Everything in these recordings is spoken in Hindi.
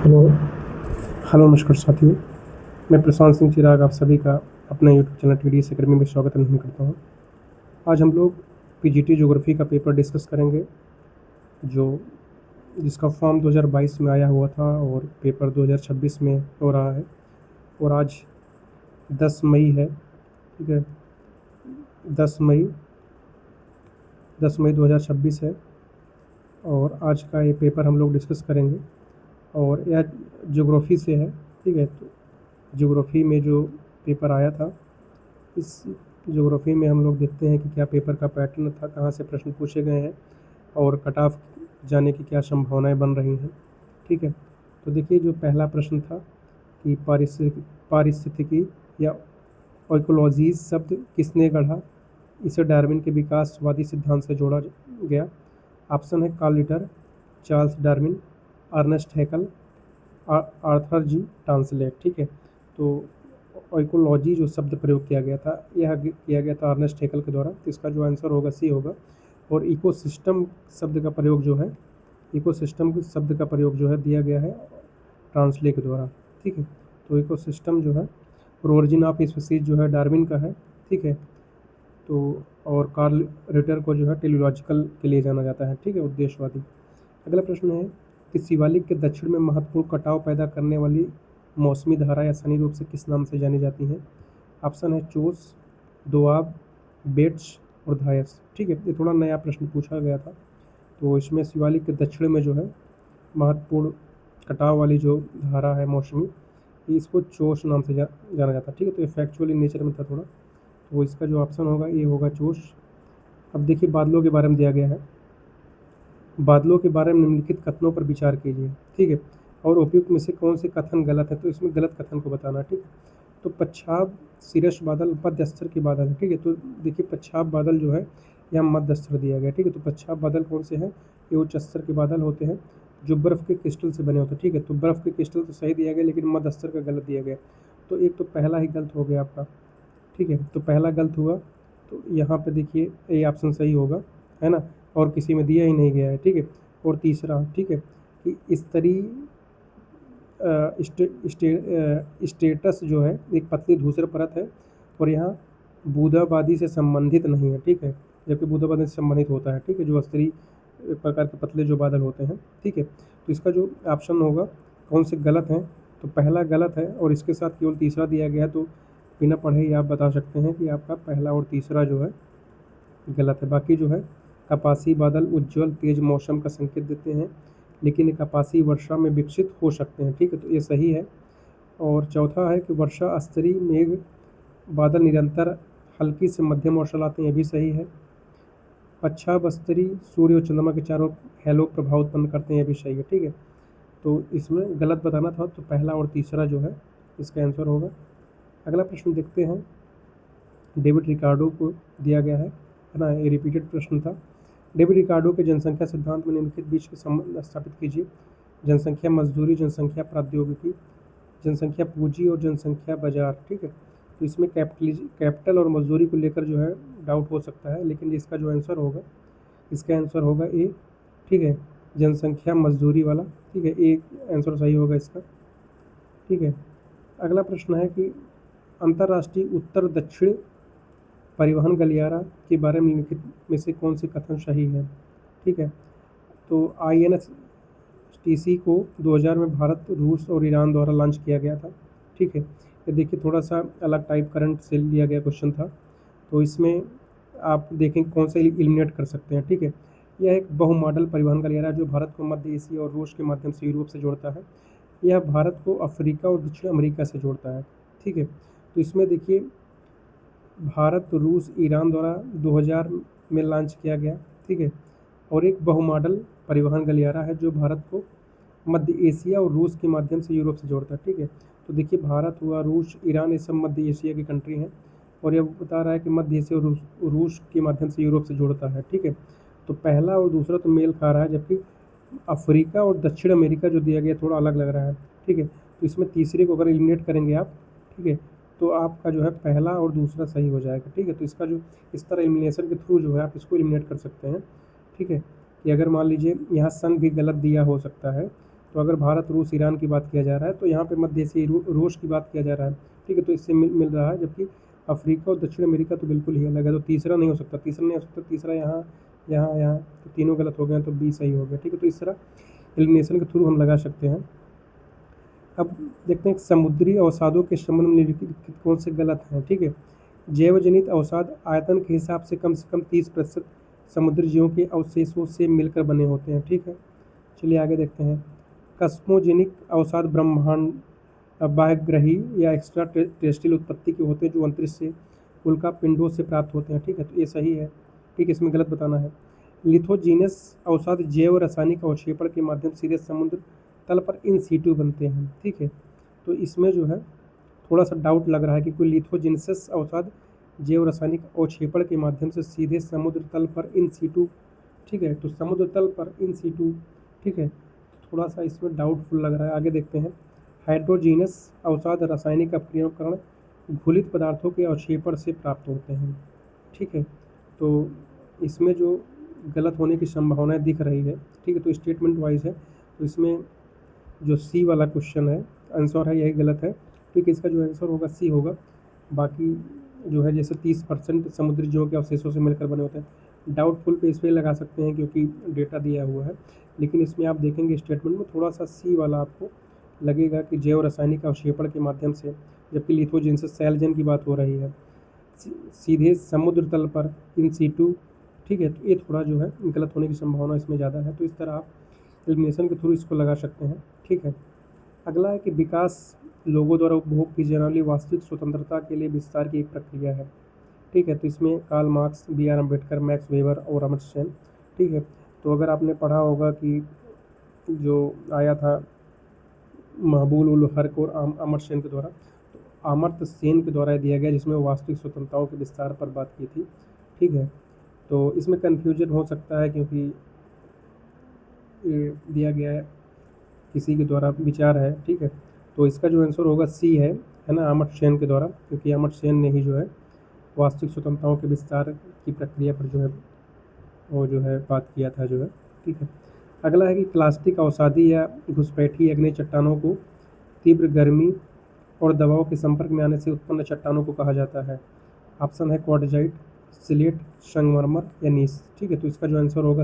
हेलो हेलो नमस्कार साथियों। मैं प्रशांत सिंह चिराग आप सभी का अपना यूट्यूब चैनल TDS अकेडमी में स्वागत करता हूँ। आज हम लोग PGT ज्योग्राफी का पेपर डिस्कस करेंगे जिसका फॉर्म 2022 में आया हुआ था और पेपर 2026 में हो रहा है और आज 10 मई है। ठीक है, 10 मई 2026 है और आज का ये पेपर हम लोग डिस्कस करेंगे और यह ज्योग्राफी से है। ठीक है, तो ज्योग्राफी में जो पेपर आया था, इस ज्योग्राफी में हम लोग देखते हैं कि क्या पेपर का पैटर्न था, कहाँ से प्रश्न पूछे गए हैं और कट ऑफ जाने की क्या संभावनाएं बन रही हैं। ठीक है, तो देखिए जो पहला प्रश्न था कि पारिस्थितिकी या इकोलॉजी शब्द किसने गढ़ा, इसे डार्विन के विकासवादी सिद्धांत से जोड़ा गया। ऑप्शन है Karl Ritter, Charles Darwin, Ernest Haeckel, Arthur G Tansley. ठीक है, तो इकोलॉजी जो शब्द प्रयोग किया गया था यह किया गया था अर्नेस्ट हैकल के द्वारा। तो इसका जो आंसर होगा सी होगा। और इकोसिस्टम शब्द का प्रयोग जो है दिया गया है ट्रांसलेट के द्वारा। ठीक है, तो इकोसिस्टम जो है और ओरिजिन ऑफ स्पीसीज जो है डार्विन का है। ठीक है, तो और कार्ल रिटर को जो है टेलीलॉजिकल के लिए जाना जाता है। ठीक है, उद्देश्यवादी। अगला प्रश्न है कि शिवालिक के दक्षिण में महत्वपूर्ण कटाव पैदा करने वाली मौसमी धारा या सनी रूप से किस नाम से जानी जाती है। ऑप्शन है चोस, दोआब, बेट्स और धायस। ठीक है, ये थोड़ा नया प्रश्न पूछा गया था। तो इसमें शिवालिक के दक्षिण में जो है महत्वपूर्ण कटाव वाली जो धारा है मौसमी, इसको चोस नाम से जाना जाता है। ठीक है, तो ये फैक्चुअल इन नेचर में था थोड़ा, तो इसका जो ऑप्शन होगा ये होगा चोस। अब देखिए बादलों के बारे में दिया गया है। बादलों के बारे में निम्नलिखित कथनों पर विचार कीजिए। ठीक है, और उपयुक्त में से कौन से कथन गलत है, तो इसमें गलत कथन को बताना। ठीक है, तो पच्छाद शीर्ष बादल मध्य स्तर के बादल है। ठीक है, तो देखिए पच्छाद बादल जो है यहाँ मध्य स्तर दिया गया। ठीक है, तो पच्छाद बादल कौन से हैं, ये उच्च स्तर के बादल होते हैं जो बर्फ़ के क्रिस्टल से बने होते हैं। ठीक है, तो बर्फ़ के क्रिस्टल तो सही दिया गया लेकिन मध्य स्तर का गलत दिया गया। तो एक तो पहला ही गलत हो गया आपका। ठीक है, तो पहला गलत हुआ, तो यहाँ पे देखिए ये ऑप्शन सही होगा, है ना, और किसी में दिया ही नहीं गया है। ठीक है, और तीसरा, ठीक है, कि स्तरीय स्टेटस जो है एक पतली धूसर परत है और यहाँ बूंदाबांदी से संबंधित नहीं है। ठीक है, जबकि बूंदाबांदी से संबंधित होता है। ठीक है, जो स्तरीय प्रकार के पतले जो बादल होते हैं। ठीक है, तो इसका जो ऑप्शन होगा कौन से गलत हैं, तो पहला गलत है और इसके साथ केवल तीसरा दिया गया है। तो बिना पढ़े ही आप बता सकते हैं कि आपका पहला और तीसरा जो है गलत है। बाकी जो है कपासी बादल उज्ज्वल तेज मौसम का संकेत देते हैं लेकिन कपासी वर्षा में विकसित हो सकते हैं। ठीक है, तो ये सही है। और चौथा है कि वर्षा स्तरीय मेघ बादल निरंतर हल्की से मध्यम वर्षा लाते हैं, ये भी सही है। पच्छाद स्तरीय सूर्य और चंद्रमा के चारों हैलो प्रभाव उत्पन्न करते हैं, ये भी सही है। ठीक है, तो इसमें गलत बताना था, तो पहला और तीसरा जो है इसका आंसर होगा। अगला प्रश्न देखते हैं, डेविड रिकार्डो को दिया गया है ना, ये रिपीटेड प्रश्न था। डेविड रिकार्डो के जनसंख्या सिद्धांत में निम्नलिखित बीच के संबंध स्थापित कीजिए। जनसंख्या मजदूरी, जनसंख्या प्रौद्योगिकी, जनसंख्या पूंजी और जनसंख्या बाजार। ठीक है, तो इसमें कैपिटल और मजदूरी को लेकर जो है डाउट हो सकता है, लेकिन इसका जो आंसर होगा इसका आंसर होगा ए। ठीक है, जनसंख्या मजदूरी वाला। ठीक है, एक आंसर सही होगा इसका। ठीक है, अगला प्रश्न है कि अंतर्राष्ट्रीय उत्तर दक्षिण परिवहन गलियारा के बारे में निम्नलिखित में से कौन से कथन सही है। ठीक है, तो INSTC को 2000 में भारत, रूस और ईरान द्वारा लॉन्च किया गया था। ठीक है, ये देखिए थोड़ा सा अलग टाइप करंट से लिया गया क्वेश्चन था, तो इसमें आप देखें कौन सा एलिमिनेट कर सकते हैं। ठीक है, यह एक बहु मॉडल परिवहन गलियारा जो भारत को मध्य एशिया और रूस के माध्यम से यूरोप से जोड़ता है। यह भारत को अफ्रीका और दक्षिण अमेरिका से जोड़ता है। ठीक है, तो इसमें देखिए भारत, रूस, ईरान द्वारा 2000 में लॉन्च किया गया। ठीक है, और एक बहु मॉडल परिवहन गलियारा है जो भारत को मध्य एशिया और रूस के माध्यम से यूरोप से जोड़ता है। ठीक है, तो देखिए भारत हुआ, रूस, ईरान, ये सब मध्य एशिया की कंट्री हैं और यह बता रहा है कि मध्य एशिया और रूस के माध्यम से यूरोप से जोड़ता है। ठीक है, तो पहला और दूसरा तो मेल खा रहा है, जबकि अफ्रीका और दक्षिण अमेरिका जो दिया गया थोड़ा अलग लग रहा है। ठीक है, तो इसमें तीसरे को अगर एलिमिनेट करेंगे आप, ठीक है, तो आपका जो है पहला और दूसरा सही हो जाएगा। ठीक है, तो इसका जो इस तरह एलिमिनेशन के थ्रू जो है आप इसको एलिमिनेट कर सकते हैं। ठीक है, कि अगर मान लीजिए यहाँ सन भी गलत दिया हो सकता है, तो अगर भारत, रूस, ईरान की बात किया जा रहा है तो यहाँ पे मध्य एशियाई रूस की बात किया जा रहा है, ठीक है। तो इससे मिल रहा है, जबकि अफ्रीका और दक्षिण अमेरिका तो बिल्कुल ही अलग है। तो तीसरा नहीं हो सकता, तीसरा यहाँ यहाँ यहाँ, तो तीनों गलत हो गए तो बी सही हो गया, ठीक है। तो इस तरह एलिमिनेशन के थ्रू हम लगा सकते हैं। अब देखते हैं समुद्री अवसादों के संबंध में निम्नलिखित कौन से गलत हैं, ठीक है। जैवजनित अवसाद आयतन के हिसाब से कम 30% समुद्री जीवों के अवशेषों से मिलकर बने होते हैं, ठीक है। चलिए आगे देखते हैं। कस्मोजेनिक अवसाद ब्रह्मांड बाह्यग्रही या एक्स्ट्रा टेरेस्ट्रियल उत्पत्ति के होते हैं, जो अंतरिक्ष से उल्का पिंडों से प्राप्त होते हैं, ठीक है। तो ये सही है, ठीक है, इसमें गलत बताना है। लिथोजीनस अवसाद जैव रासायनिक अवक्षेपण के माध्यम से सीधे समुद्र तल पर इन सीटू बनते हैं, ठीक है। तो इसमें जो है थोड़ा सा डाउट लग रहा है कि कोई लिथोजिनस अवसाद जैव रासायनिक अवक्षेपण के माध्यम से सीधे समुद्र तल पर इन सीटू, ठीक है। तो समुद्र तल पर इन सीटू, ठीक है, थोड़ा सा इसमें डाउटफुल लग रहा है। आगे देखते हैं। हाइड्रोजीनस अवसाद रासायनिक अपक्रमण घुलित पदार्थों के अवक्षेपण से प्राप्त होते हैं, ठीक है। तो इसमें जो गलत होने की संभावना दिख रही है, ठीक है, तो स्टेटमेंट वाइज है। तो इसमें जो सी वाला क्वेश्चन है आंसर है, यही गलत है, ठीक है। इसका जो आंसर होगा सी होगा। बाकी जो है जैसे 30% समुद्री जीवों के अवशेषों से मिलकर बने होते हैं, डाउटफुल पे इस पर लगा सकते हैं क्योंकि डेटा दिया हुआ है। लेकिन इसमें आप देखेंगे स्टेटमेंट में थोड़ा सा सी वाला आपको लगेगा कि जैव रासायनिक अवक्षेपण के माध्यम से, जबकि लिथोजिनस सैलजन की बात हो रही है, सीधे समुद्र तल पर इन सीटू, ठीक है। तो ये थोड़ा जो है गलत होने की संभावना इसमें ज़्यादा है। तो इस तरह आप एलिमिनेशन के थ्रू इसको लगा सकते हैं, ठीक है। अगला है कि विकास लोगों द्वारा उपभोग की जाने वाली वास्तविक स्वतंत्रता के लिए विस्तार की एक प्रक्रिया है, ठीक है। तो इसमें Karl Marx, B.R. Ambedkar, Max Weber और अमर्त्य सेन, ठीक है। तो अगर आपने पढ़ा होगा कि जो आया था महबूब उल हक और अमर्त्य सेन के द्वारा, तो अमर्त्य सेन के द्वारा दिया गया, जिसमें वास्तविक स्वतंत्रताओं के विस्तार पर बात की थी, ठीक है। तो इसमें कन्फ्यूजन हो सकता है क्योंकि ये दिया गया है किसी के द्वारा विचार है, ठीक है। तो इसका जो आंसर होगा सी है ना, अमर्त्य सेन के द्वारा, क्योंकि अमर्त्य सेन ने ही जो है वास्तविक स्वतंत्रताओं के विस्तार की प्रक्रिया पर जो है वो जो है बात किया था जो है, ठीक है। अगला है कि क्लास्टिक अवसादी या घुसपैठी अग्नि चट्टानों को तीव्र गर्मी और दबाव के संपर्क में आने से उत्पन्न चट्टानों को कहा जाता है। ऑप्शन है क्वार्टजाइट, सिलेट, संगमरमर या नीस, ठीक है। तो इसका जो आंसर होगा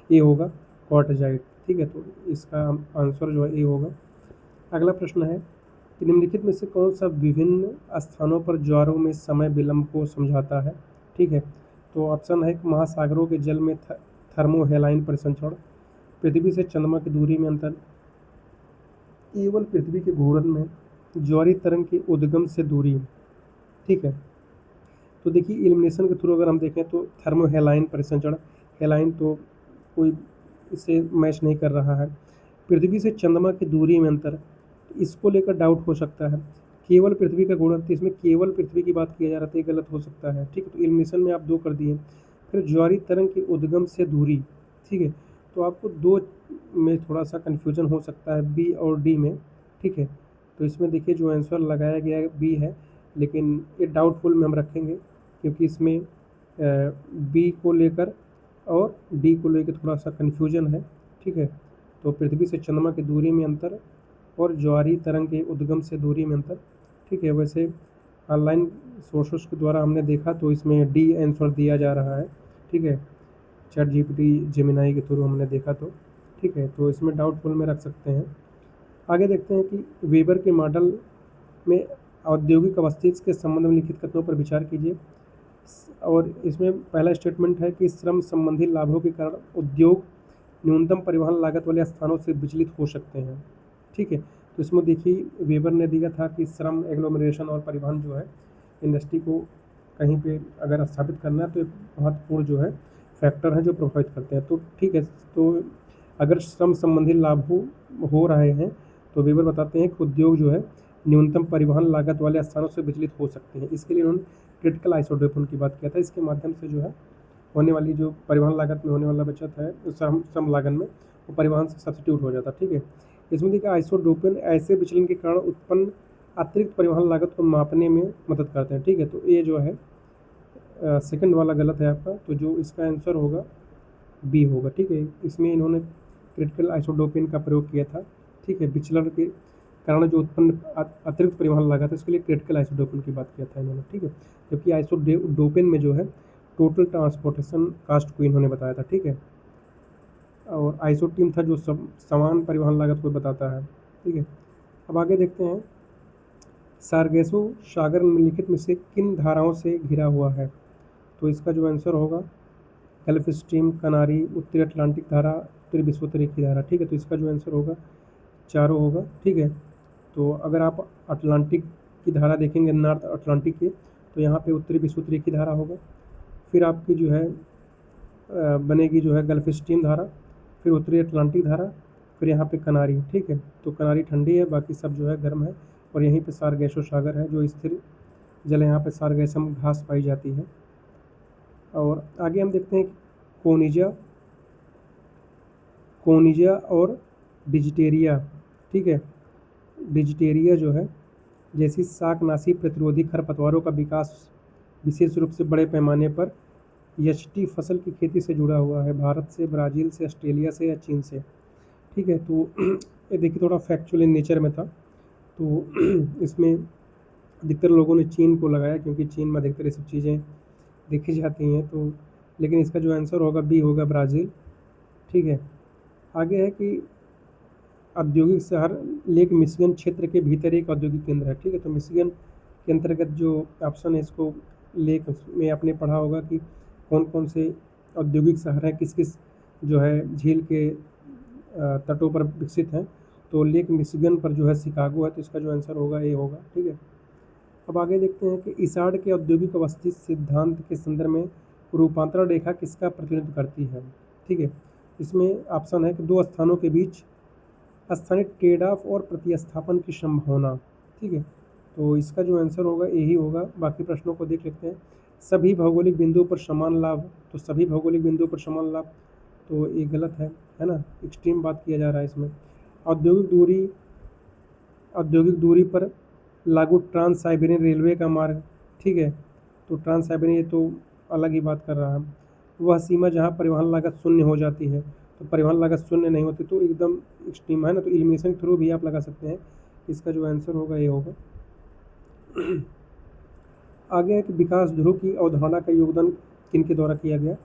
ए होगा, क्वार्टजाइट, ठीक है। तो इसका आंसर जो है ए होगा। अगला प्रश्न है कि निम्नलिखित में से कौन सा विभिन्न स्थानों पर ज्वारों में समय विलंब को समझाता है, ठीक है। तो ऑप्शन है कि महासागरों के जल में थर्मोहेलाइन परिसंचरण, पृथ्वी से चंद्रमा की दूरी में अंतर, केवल पृथ्वी के घूर्णन में ज्वारीय तरंग के उद्गम से दूरी, ठीक है। तो देखिए एलिमिनेशन के थ्रू अगर हम देखें तो थर्मोहेलाइन परिसंचरण, हेलाइन तो कोई इसे मैच नहीं कर रहा है। पृथ्वी से चंद्रमा की दूरी में अंतर, इसको लेकर डाउट हो सकता है। केवल पृथ्वी का गुणन, तो इसमें केवल पृथ्वी की बात किया जा रहा था, ये गलत हो सकता है, ठीक है। तो एलिमिनेशन में आप 2 कर दिए। फिर ज्वारीय तरंग के उद्गम से दूरी, ठीक है। तो आपको 2 में थोड़ा सा कन्फ्यूजन हो सकता है, बी और डी में, ठीक है। तो इसमें देखिए जो आंसर लगाया गया है बी है, लेकिन ये डाउटफुल में हम रखेंगे क्योंकि इसमें बी को लेकर और डी को लेकर थोड़ा सा कन्फ्यूजन है, ठीक है। तो पृथ्वी से चंद्रमा की दूरी में अंतर और ज्वारीय तरंग के उद्गम से दूरी में अंतर, ठीक है। वैसे ऑनलाइन सोर्सेस के द्वारा हमने देखा तो इसमें डी आंसर दिया जा रहा है, ठीक है। ChatGPT, जेमिनाई के थ्रू हमने देखा तो, ठीक है। तो इसमें डाउटफुल में रख सकते हैं। आगे देखते हैं कि वेबर के मॉडल में औद्योगिक अवस्थिति के संबंध में लिखित कथनों पर विचार कीजिए। और इसमें पहला स्टेटमेंट है कि श्रम संबंधी लाभों के कारण उद्योग न्यूनतम परिवहन लागत वाले स्थानों से विचलित हो सकते हैं, ठीक है। तो इसमें देखिए वेबर ने दिया था कि श्रम, एग्लोमरेशन और परिवहन जो है इंडस्ट्री को कहीं पे अगर स्थापित करना है तो एक महत्वपूर्ण जो है फैक्टर है जो प्रभावित करते हैं। तो ठीक है, तो अगर श्रम संबंधी लाभ हो रहे हैं तो वेबर बताते हैं कि उद्योग जो है न्यूनतम परिवहन लागत वाले स्थानों से विचलित हो सकते हैं। इसके लिए उन्होंने क्रिटिकल आइसोटोप की बात किया था। इसके माध्यम से जो है होने वाली जो परिवहन लागत में होने वाला बचत है श्रम लागत में, वो परिवहन से सब्सिट्यूट हो जाता, ठीक है। इसमें देखिए आइसोटोपिन ऐसे विचलन के कारण उत्पन्न अतिरिक्त परिवहन लागत को मापने में मदद करते हैं, ठीक है। तो ये जो है सेकंड वाला गलत है आपका, तो जो इसका आंसर होगा बी होगा, ठीक है। इसमें इन्होंने क्रिटिकल आइसोडोपेन का प्रयोग किया था, ठीक है। विचलन के कारण जो उत्पन्न अतिरिक्त परिवहन लागत है इसके लिए क्रिटिकल आइसोडोपेन की बात किया था इन्होंने, ठीक है। जबकि आइसोडोपेन में जो है टोटल ट्रांसपोर्टेशन कास्ट को इन्होंने बताया था, ठीक है। और आइसोटीम था जो समान परिवहन लागत को बताता है, ठीक है। अब आगे देखते हैं, सारगेसो सागर निम्नलिखित में से किन धाराओं से घिरा हुआ है? तो इसका जो आंसर होगा गल्फ स्ट्रीम, कनारी, उत्तरी अटलांटिक धारा, उत्तरी विषुवत-रेखीय धारा, ठीक है। तो इसका जो आंसर होगा चारों होगा, ठीक है। तो अगर आप अटलांटिक की धारा देखेंगे, नॉर्थ अटलांटिक की, तो यहाँ पे उत्तरी विषुवत-रेखीय धारा होगा। फिर आपकी जो है बनेगी जो है गल्फ स्ट्रीम धारा, फिर उत्तरी अटलांटिक धारा, फिर यहाँ पे कनारी, ठीक है। तो कनारी ठंडी है, बाकी सब जो है गर्म है। और यहीं पे सारगेसो सागर है जो स्थिर जल है, यहाँ पे सारगेसम घास पाई जाती है। और आगे हम देखते हैं कोनिजिया और डिजिटेरिया, ठीक है। डिजिटेरिया जो है जैसी शाकनाशी प्रतिरोधी खरपतवारों का विकास विशेष रूप से बड़े पैमाने पर यष्टि फसल की खेती से जुड़ा हुआ है, भारत से, ब्राज़ील से, ऑस्ट्रेलिया से या चीन से, ठीक है। तो ये देखिए थोड़ा फैक्चुअल इन नेचर में था, तो इसमें अधिकतर लोगों ने चीन को लगाया क्योंकि चीन में अधिकतर ये सब चीज़ें देखी जाती हैं। तो लेकिन इसका जो आंसर होगा बी होगा, ब्राज़ील, ठीक है। आगे है कि औद्योगिक शहर लेक मिशिगन क्षेत्र के भीतर एक औद्योगिक केंद्र है, ठीक है। तो मिशिगन के अंतर्गत जो ऑप्शन है इसको लेक में आपने पढ़ा होगा कि कौन कौन से औद्योगिक शहर हैं किस किस जो है झील के तटों पर विकसित हैं। तो लेक मिशिगन पर जो है शिकागो है, तो इसका जो आंसर होगा ए होगा, ठीक है। अब आगे देखते हैं कि इसार्ड के औद्योगिक अवस्थित सिद्धांत के संदर्भ में रूपांतरण रेखा किसका प्रतिनिधित्व करती है, ठीक है। इसमें ऑप्शन है कि दो स्थानों के बीच स्थानीय ट्रेड ऑफ और प्रतिस्थापन की संभावना, ठीक है। तो इसका जो आंसर होगा यही होगा। बाकी प्रश्नों को देख लेते हैं। सभी भौगोलिक बिंदुओं पर समान लाभ, तो सभी भौगोलिक बिंदुओं पर समान लाभ, तो ये गलत है ना, एक्सट्रीम बात किया जा रहा है इसमें। औद्योगिक दूरी पर लागू ट्रांस साइबेरियन रेलवे का मार्ग, ठीक है। तो ट्रांस साइबेरियन ये तो अलग ही बात कर रहा है। वह सीमा जहाँ परिवहन लागत शून्य हो जाती है, तो परिवहन लागत शून्य नहीं होती तो एकदम एक्सट्रीम है ना, तो एलिमिनेशन थ्रू भी आप लगा सकते हैं। इसका जो आंसर होगा ये होगा। आगे है कि विकास ध्रुव की अवधारणा का योगदान किनके द्वारा किया गया,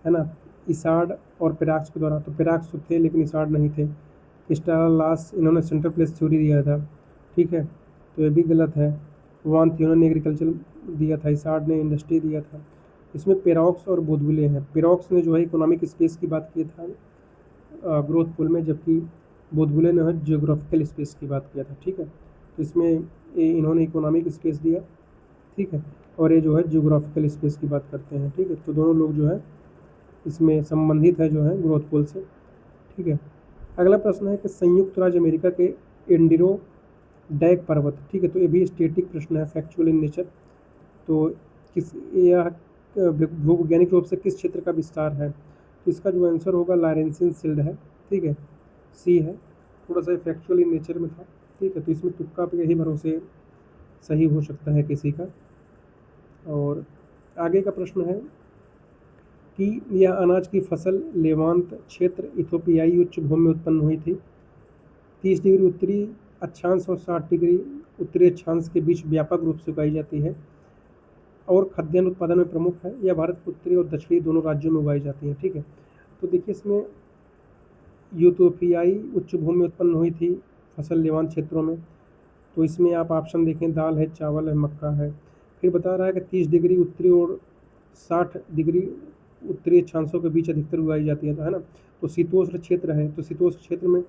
है ना। इसार्ड और पेराक्स के द्वारा। तो पेराक्स तो थे लेकिन इसार्ड नहीं थे। क्रिस्टालास इन्होंने सेंट्रल प्लेस थ्योरी दिया था, ठीक है। तो ये भी गलत है। वान थियोन ने एग्रीकल्चर दिया था, इसार्ड ने इंडस्ट्री दिया था। इसमें पेरॉक्स और बोधविले हैं। पेरॉक्स ने जो है इकोनॉमिक स्पेस की बात की था ग्रोथ पुल में, जबकि बोधविले ने जियोग्राफिकल स्पेस की बात किया था, ठीक है। तो इसमें इन्होंने इकोनॉमिक स्पेस दिया, ठीक है, और ये जो है जियोग्राफिकल स्पेस की बात करते हैं, ठीक है। तो दोनों लोग जो है इसमें संबंधित है जो है ग्रोथ पुल से, ठीक है। अगला प्रश्न है कि संयुक्त राज्य अमेरिका के एंडिरो डैक पर्वत, ठीक है। तो ये भी स्टेटिक प्रश्न है, फैक्चुअल इन नेचर। तो यह भूवैज्ञानिक रूप से किस क्षेत्र का विस्तार है? तो इसका जो आंसर होगा लॉरेंसियन शिल्ड है, ठीक है, सी है। थोड़ा सा फैक्चुअल इन नेचर में था, ठीक है। तो इसमें तुक्का पे यही भरोसे सही हो सकता है किसी का। और आगे का प्रश्न है कि यह अनाज की फसल लेवांत क्षेत्र इथोपियाई उच्च भूमि में उत्पन्न हुई थी। 30 डिग्री उत्तरी अक्षांश और 60 डिग्री उत्तरी अक्षांश के बीच व्यापक रूप से उगाई जाती है और खाद्यान्न उत्पादन में प्रमुख है। यह भारत के उत्तरी और दक्षिणी दोनों राज्यों में उगाई जाती है, ठीक है। तो देखिए इसमें यूथोपियाई उच्च भूमि में उत्पन्न हुई थी फसल लेवांत क्षेत्रों में। तो इसमें आप ऑप्शन देखें, दाल है, चावल है, मक्का है। फिर बता रहा है कि 30 डिग्री उत्तरी और 60 डिग्री उत्तरी अक्षांशों के बीच अधिकतर उगाई जाती है, तो है ना। तो शीतोष्ण क्षेत्र है, तो शीतोष्ण क्षेत्र में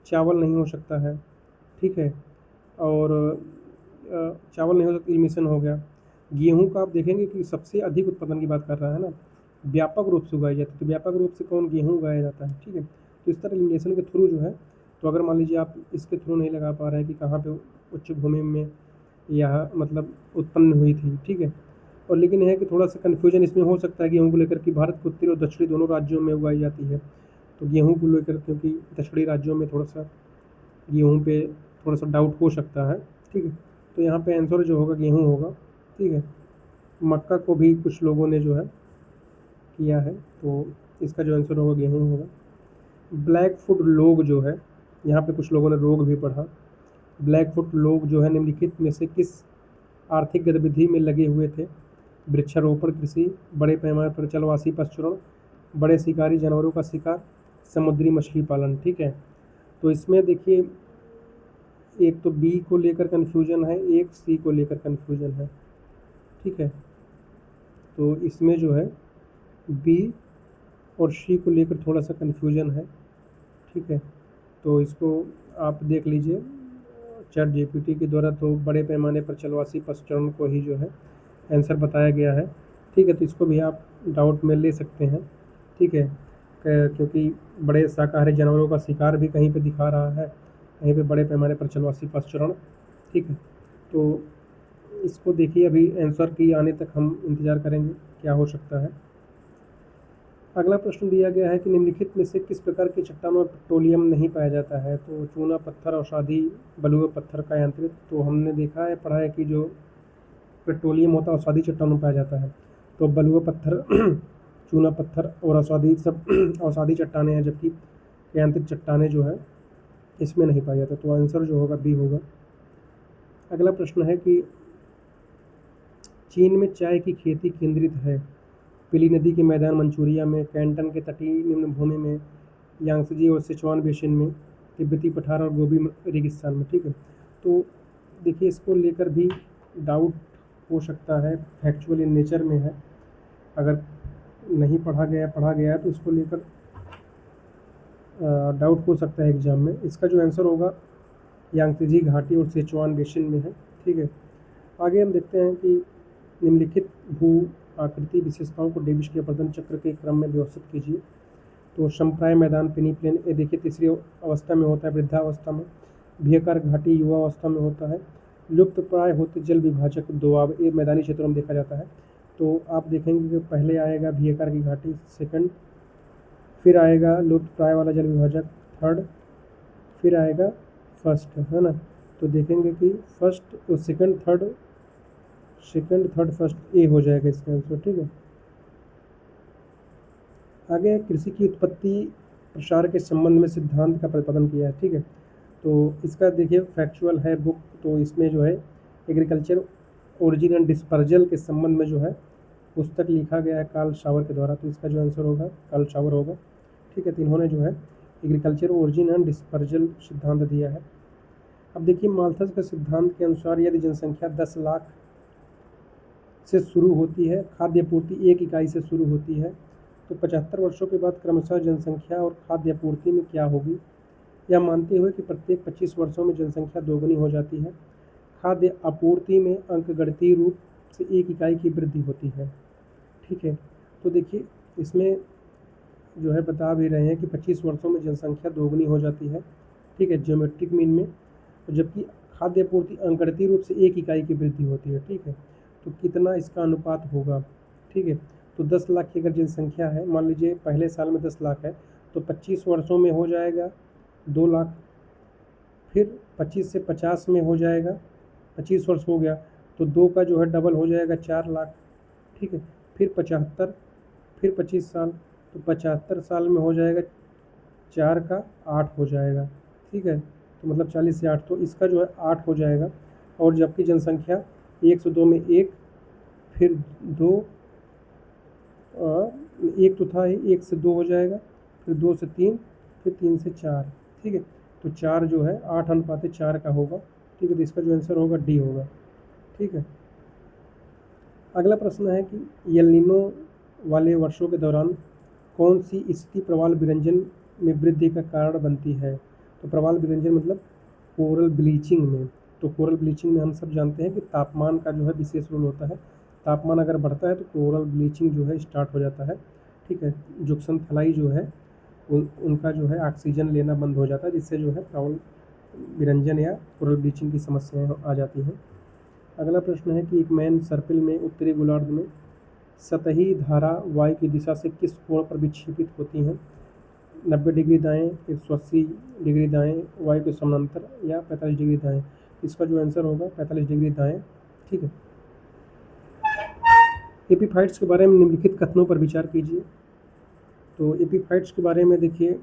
चावल नहीं हो सकता है, ठीक है। और चावल नहीं हो सकता, एलिमिनेशन हो गया। गेहूं का आप देखेंगे कि सबसे अधिक उत्पादन की बात कर रहा है ना, व्यापक रूप से उगाई जाती है। तो व्यापक रूप से कौन, गेहूं उगाया जाता है, ठीक है। तो इस तरह एलिमिनेशन के थ्रू जो है, तो अगर मान लीजिए आप इसके थ्रू नहीं लगा पा रहे हैं कि कहाँ पे उच्च भूमि में यह मतलब उत्पन्न हुई थी, ठीक है। और लेकिन यह है कि थोड़ा सा कन्फ्यूजन इसमें हो सकता है गेहूँ को लेकर कि भारत के उत्तरी और दक्षिणी दोनों राज्यों में उगाई जाती है। तो गेहूँ को लेकर क्योंकि दक्षिणी राज्यों में थोड़ा सा गेहूँ पे थोड़ा सा डाउट हो सकता है, ठीक है। तो यहाँ पे आंसर जो होगा गेहूँ होगा, ठीक है। मक्का को भी कुछ लोगों ने जो है किया है, तो इसका जो आंसर होगा गेहूँ होगा। ब्लैक फुट लोग जो है, यहाँ पे कुछ लोगों ने रोग भी पढ़ा। ब्लैक फुट लोग जो है निम्नलिखित में से किस आर्थिक गतिविधि में लगे हुए थे? वृक्षारोपण, कृषि, बड़े पैमाने पर जलवासी पशुचरण, बड़े शिकारी जानवरों का शिकार, समुद्री मछली पालन। ठीक है, तो इसमें देखिए एक तो बी को लेकर कन्फ्यूजन है, एक सी को लेकर कन्फ्यूजन है। ठीक है, तो इसमें जो है बी और सी को लेकर थोड़ा सा कन्फ्यूजन है। ठीक है, तो इसको आप देख लीजिए चैट जीपीटी के द्वारा, तो बड़े पैमाने पर जलवासी पशुचरण को ही जो है आंसर बताया गया है। ठीक है, तो इसको भी आप डाउट में ले सकते हैं। ठीक है, क्योंकि बड़े शाकाहारी जानवरों का शिकार भी कहीं पे दिखा रहा है, कहीं पे बड़े पैमाने पर जलवासी पशुचरण। ठीक है, तो इसको देखिए अभी आंसर की आने तक हम इंतज़ार करेंगे क्या हो सकता है। अगला प्रश्न दिया गया है कि निम्नलिखित में से किस प्रकार की चट्टानों में पेट्रोलियम नहीं पाया जाता है? तो चूना पत्थर, औषधि, बलुआ पत्थर का यांत्रिक। तो हमने देखा है, पढ़ा है कि जो पेट्रोलियम होता है औषधि चट्टानों में पाया जाता है। तो बलुआ पत्थर चूना पत्थर और औषधि सब औषधि चट्टानें हैं, जबकि यांत्रिक चट्टानें जो है इसमें नहीं पाया जाता। तो आंसर जो होगा बी होगा। अगला प्रश्न है कि चीन में चाय की खेती केंद्रित है? पीली नदी के मैदान मंचूरिया में, कैंटन के तटीय निम्न भूमि में, यांगत्जे और सिचुआन बेसिन में, तिब्बती पठार और गोबी रेगिस्तान में। ठीक है, तो देखिए इसको लेकर भी डाउट हो सकता है, फैक्चुअल इन नेचर में है। अगर नहीं पढ़ा गया है तो इसको लेकर डाउट हो सकता है एग्जाम में। इसका जो आंसर होगा यांगत्जे घाटी और सिचुआन बेसिन में है। ठीक है, आगे हम देखते हैं कि निम्नलिखित भू आकृति विशेषताओं को डेविस के प्रदर्शन चक्र के क्रम में व्यवस्थित कीजिए। तो समप्राय मैदान पेनीप्लेन, ये देखिए तीसरी अवस्था में होता है, वृद्धावस्था में। भीयकार घाटी युवा अवस्था में होता है। लुप्त प्राय होते जल विभाजक दोआब, ये मैदानी क्षेत्रों में देखा जाता है। तो आप देखेंगे कि पहले आएगा भीयकार की घाटी, सेकंड, फिर आएगा लुप्त प्राय वाला जल विभाजक, थर्ड, फिर आएगा फर्स्ट, है ना। तो देखेंगे कि फर्स्ट तो सेकंड थर्ड फर्स्ट, ए हो जाएगा इसका आंसर। ठीक है, आगे कृषि की उत्पत्ति प्रसार के संबंध में सिद्धांत का प्रतिपादन किया है। ठीक है, तो इसका देखिए फैक्चुअल है बुक, तो इसमें जो है एग्रीकल्चर ओरिजिन एंड डिस्पर्जल के संबंध में जो है पुस्तक लिखा गया है कार्ल शावर के द्वारा। तो इसका जो आंसर होगा कार्ल शावर होगा। ठीक है, तो इन्होंने जो है एग्रीकल्चर ओरिजिन एंड डिस्पर्जल सिद्धांत दिया है। अब देखिए माल्थस के सिद्धांत के अनुसार यदि जनसंख्या 10 लाख से शुरू होती है, खाद्य आपूर्ति 1 इकाई से शुरू होती है, तो 75 वर्षों के बाद क्रमशः जनसंख्या और खाद्य आपूर्ति में क्या होगी? यह मानते हुए कि प्रत्येक 25 वर्षों में जनसंख्या दोगुनी हो जाती है, खाद्य आपूर्ति में अंकगणितीय रूप से 1 इकाई की वृद्धि होती है। ठीक है, तो देखिए इसमें जो है बता भी रहे हैं कि 25 वर्षों में जनसंख्या दोगुनी हो जाती है। ठीक है, ज्योमेट्रिक मीन में, जबकि खाद्य आपूर्ति अंकगणितीय रूप से 1 इकाई की वृद्धि होती है। ठीक है, तो कितना इसका अनुपात होगा? ठीक है, तो 10 लाख की अगर जनसंख्या है, मान लीजिए पहले साल में 10 लाख है, तो 25 वर्षों में हो जाएगा 2 लाख, फिर 25 से 50 में हो जाएगा, 25 वर्ष हो गया तो 2 का जो है डबल हो जाएगा 4 लाख। ठीक है, फिर 75, फिर 25 साल, तो 75 साल में हो जाएगा 4 का 8 हो जाएगा। ठीक है, तो मतलब 40 से 8, तो इसका जो है 8 हो जाएगा। और जबकि जनसंख्या 1 से 2 में 1, फिर 2, 1 तो था ही, 1 से 2 हो जाएगा, फिर 2 से 3, फिर 3 से 4। ठीक है, तो 4 जो है 8:4 का होगा। ठीक है, तो इसका जो आंसर होगा डी होगा। ठीक है, अगला प्रश्न है कि एल नीनो वाले वर्षों के दौरान कौन सी स्थिति प्रवाल विरंजन में वृद्धि का कारण बनती है? तो प्रवाल विरंजन मतलब कोरल ब्लीचिंग में। तो कोरल ब्लीचिंग में हम सब जानते हैं कि तापमान का जो है विशेष रोल होता है। तापमान अगर बढ़ता है तो कोरल ब्लीचिंग जो है स्टार्ट हो जाता है। ठीक है, जुक्सन थलाई जो है उनका जो है ऑक्सीजन लेना बंद हो जाता है, जिससे जो है प्रवाल विरंजन या कोरल ब्लीचिंग की समस्याएं आ जाती हैं। अगला प्रश्न है कि एक मैन सर्पिल में उत्तरी गोलार्ध में सतही धारा वायु की दिशा से किस कोण पर विक्षेपित होती हैं? 90 डिग्री दाएं, 180 डिग्री दाएं, वायु के समानांतर, या 45 डिग्री दाएं। इसका जो आंसर होगा 45 डिग्री दाएं। ठीक है, एपीफाइट्स के बारे में निम्नलिखित कथनों पर विचार कीजिए। तो एपीफाइट्स के बारे में देखिए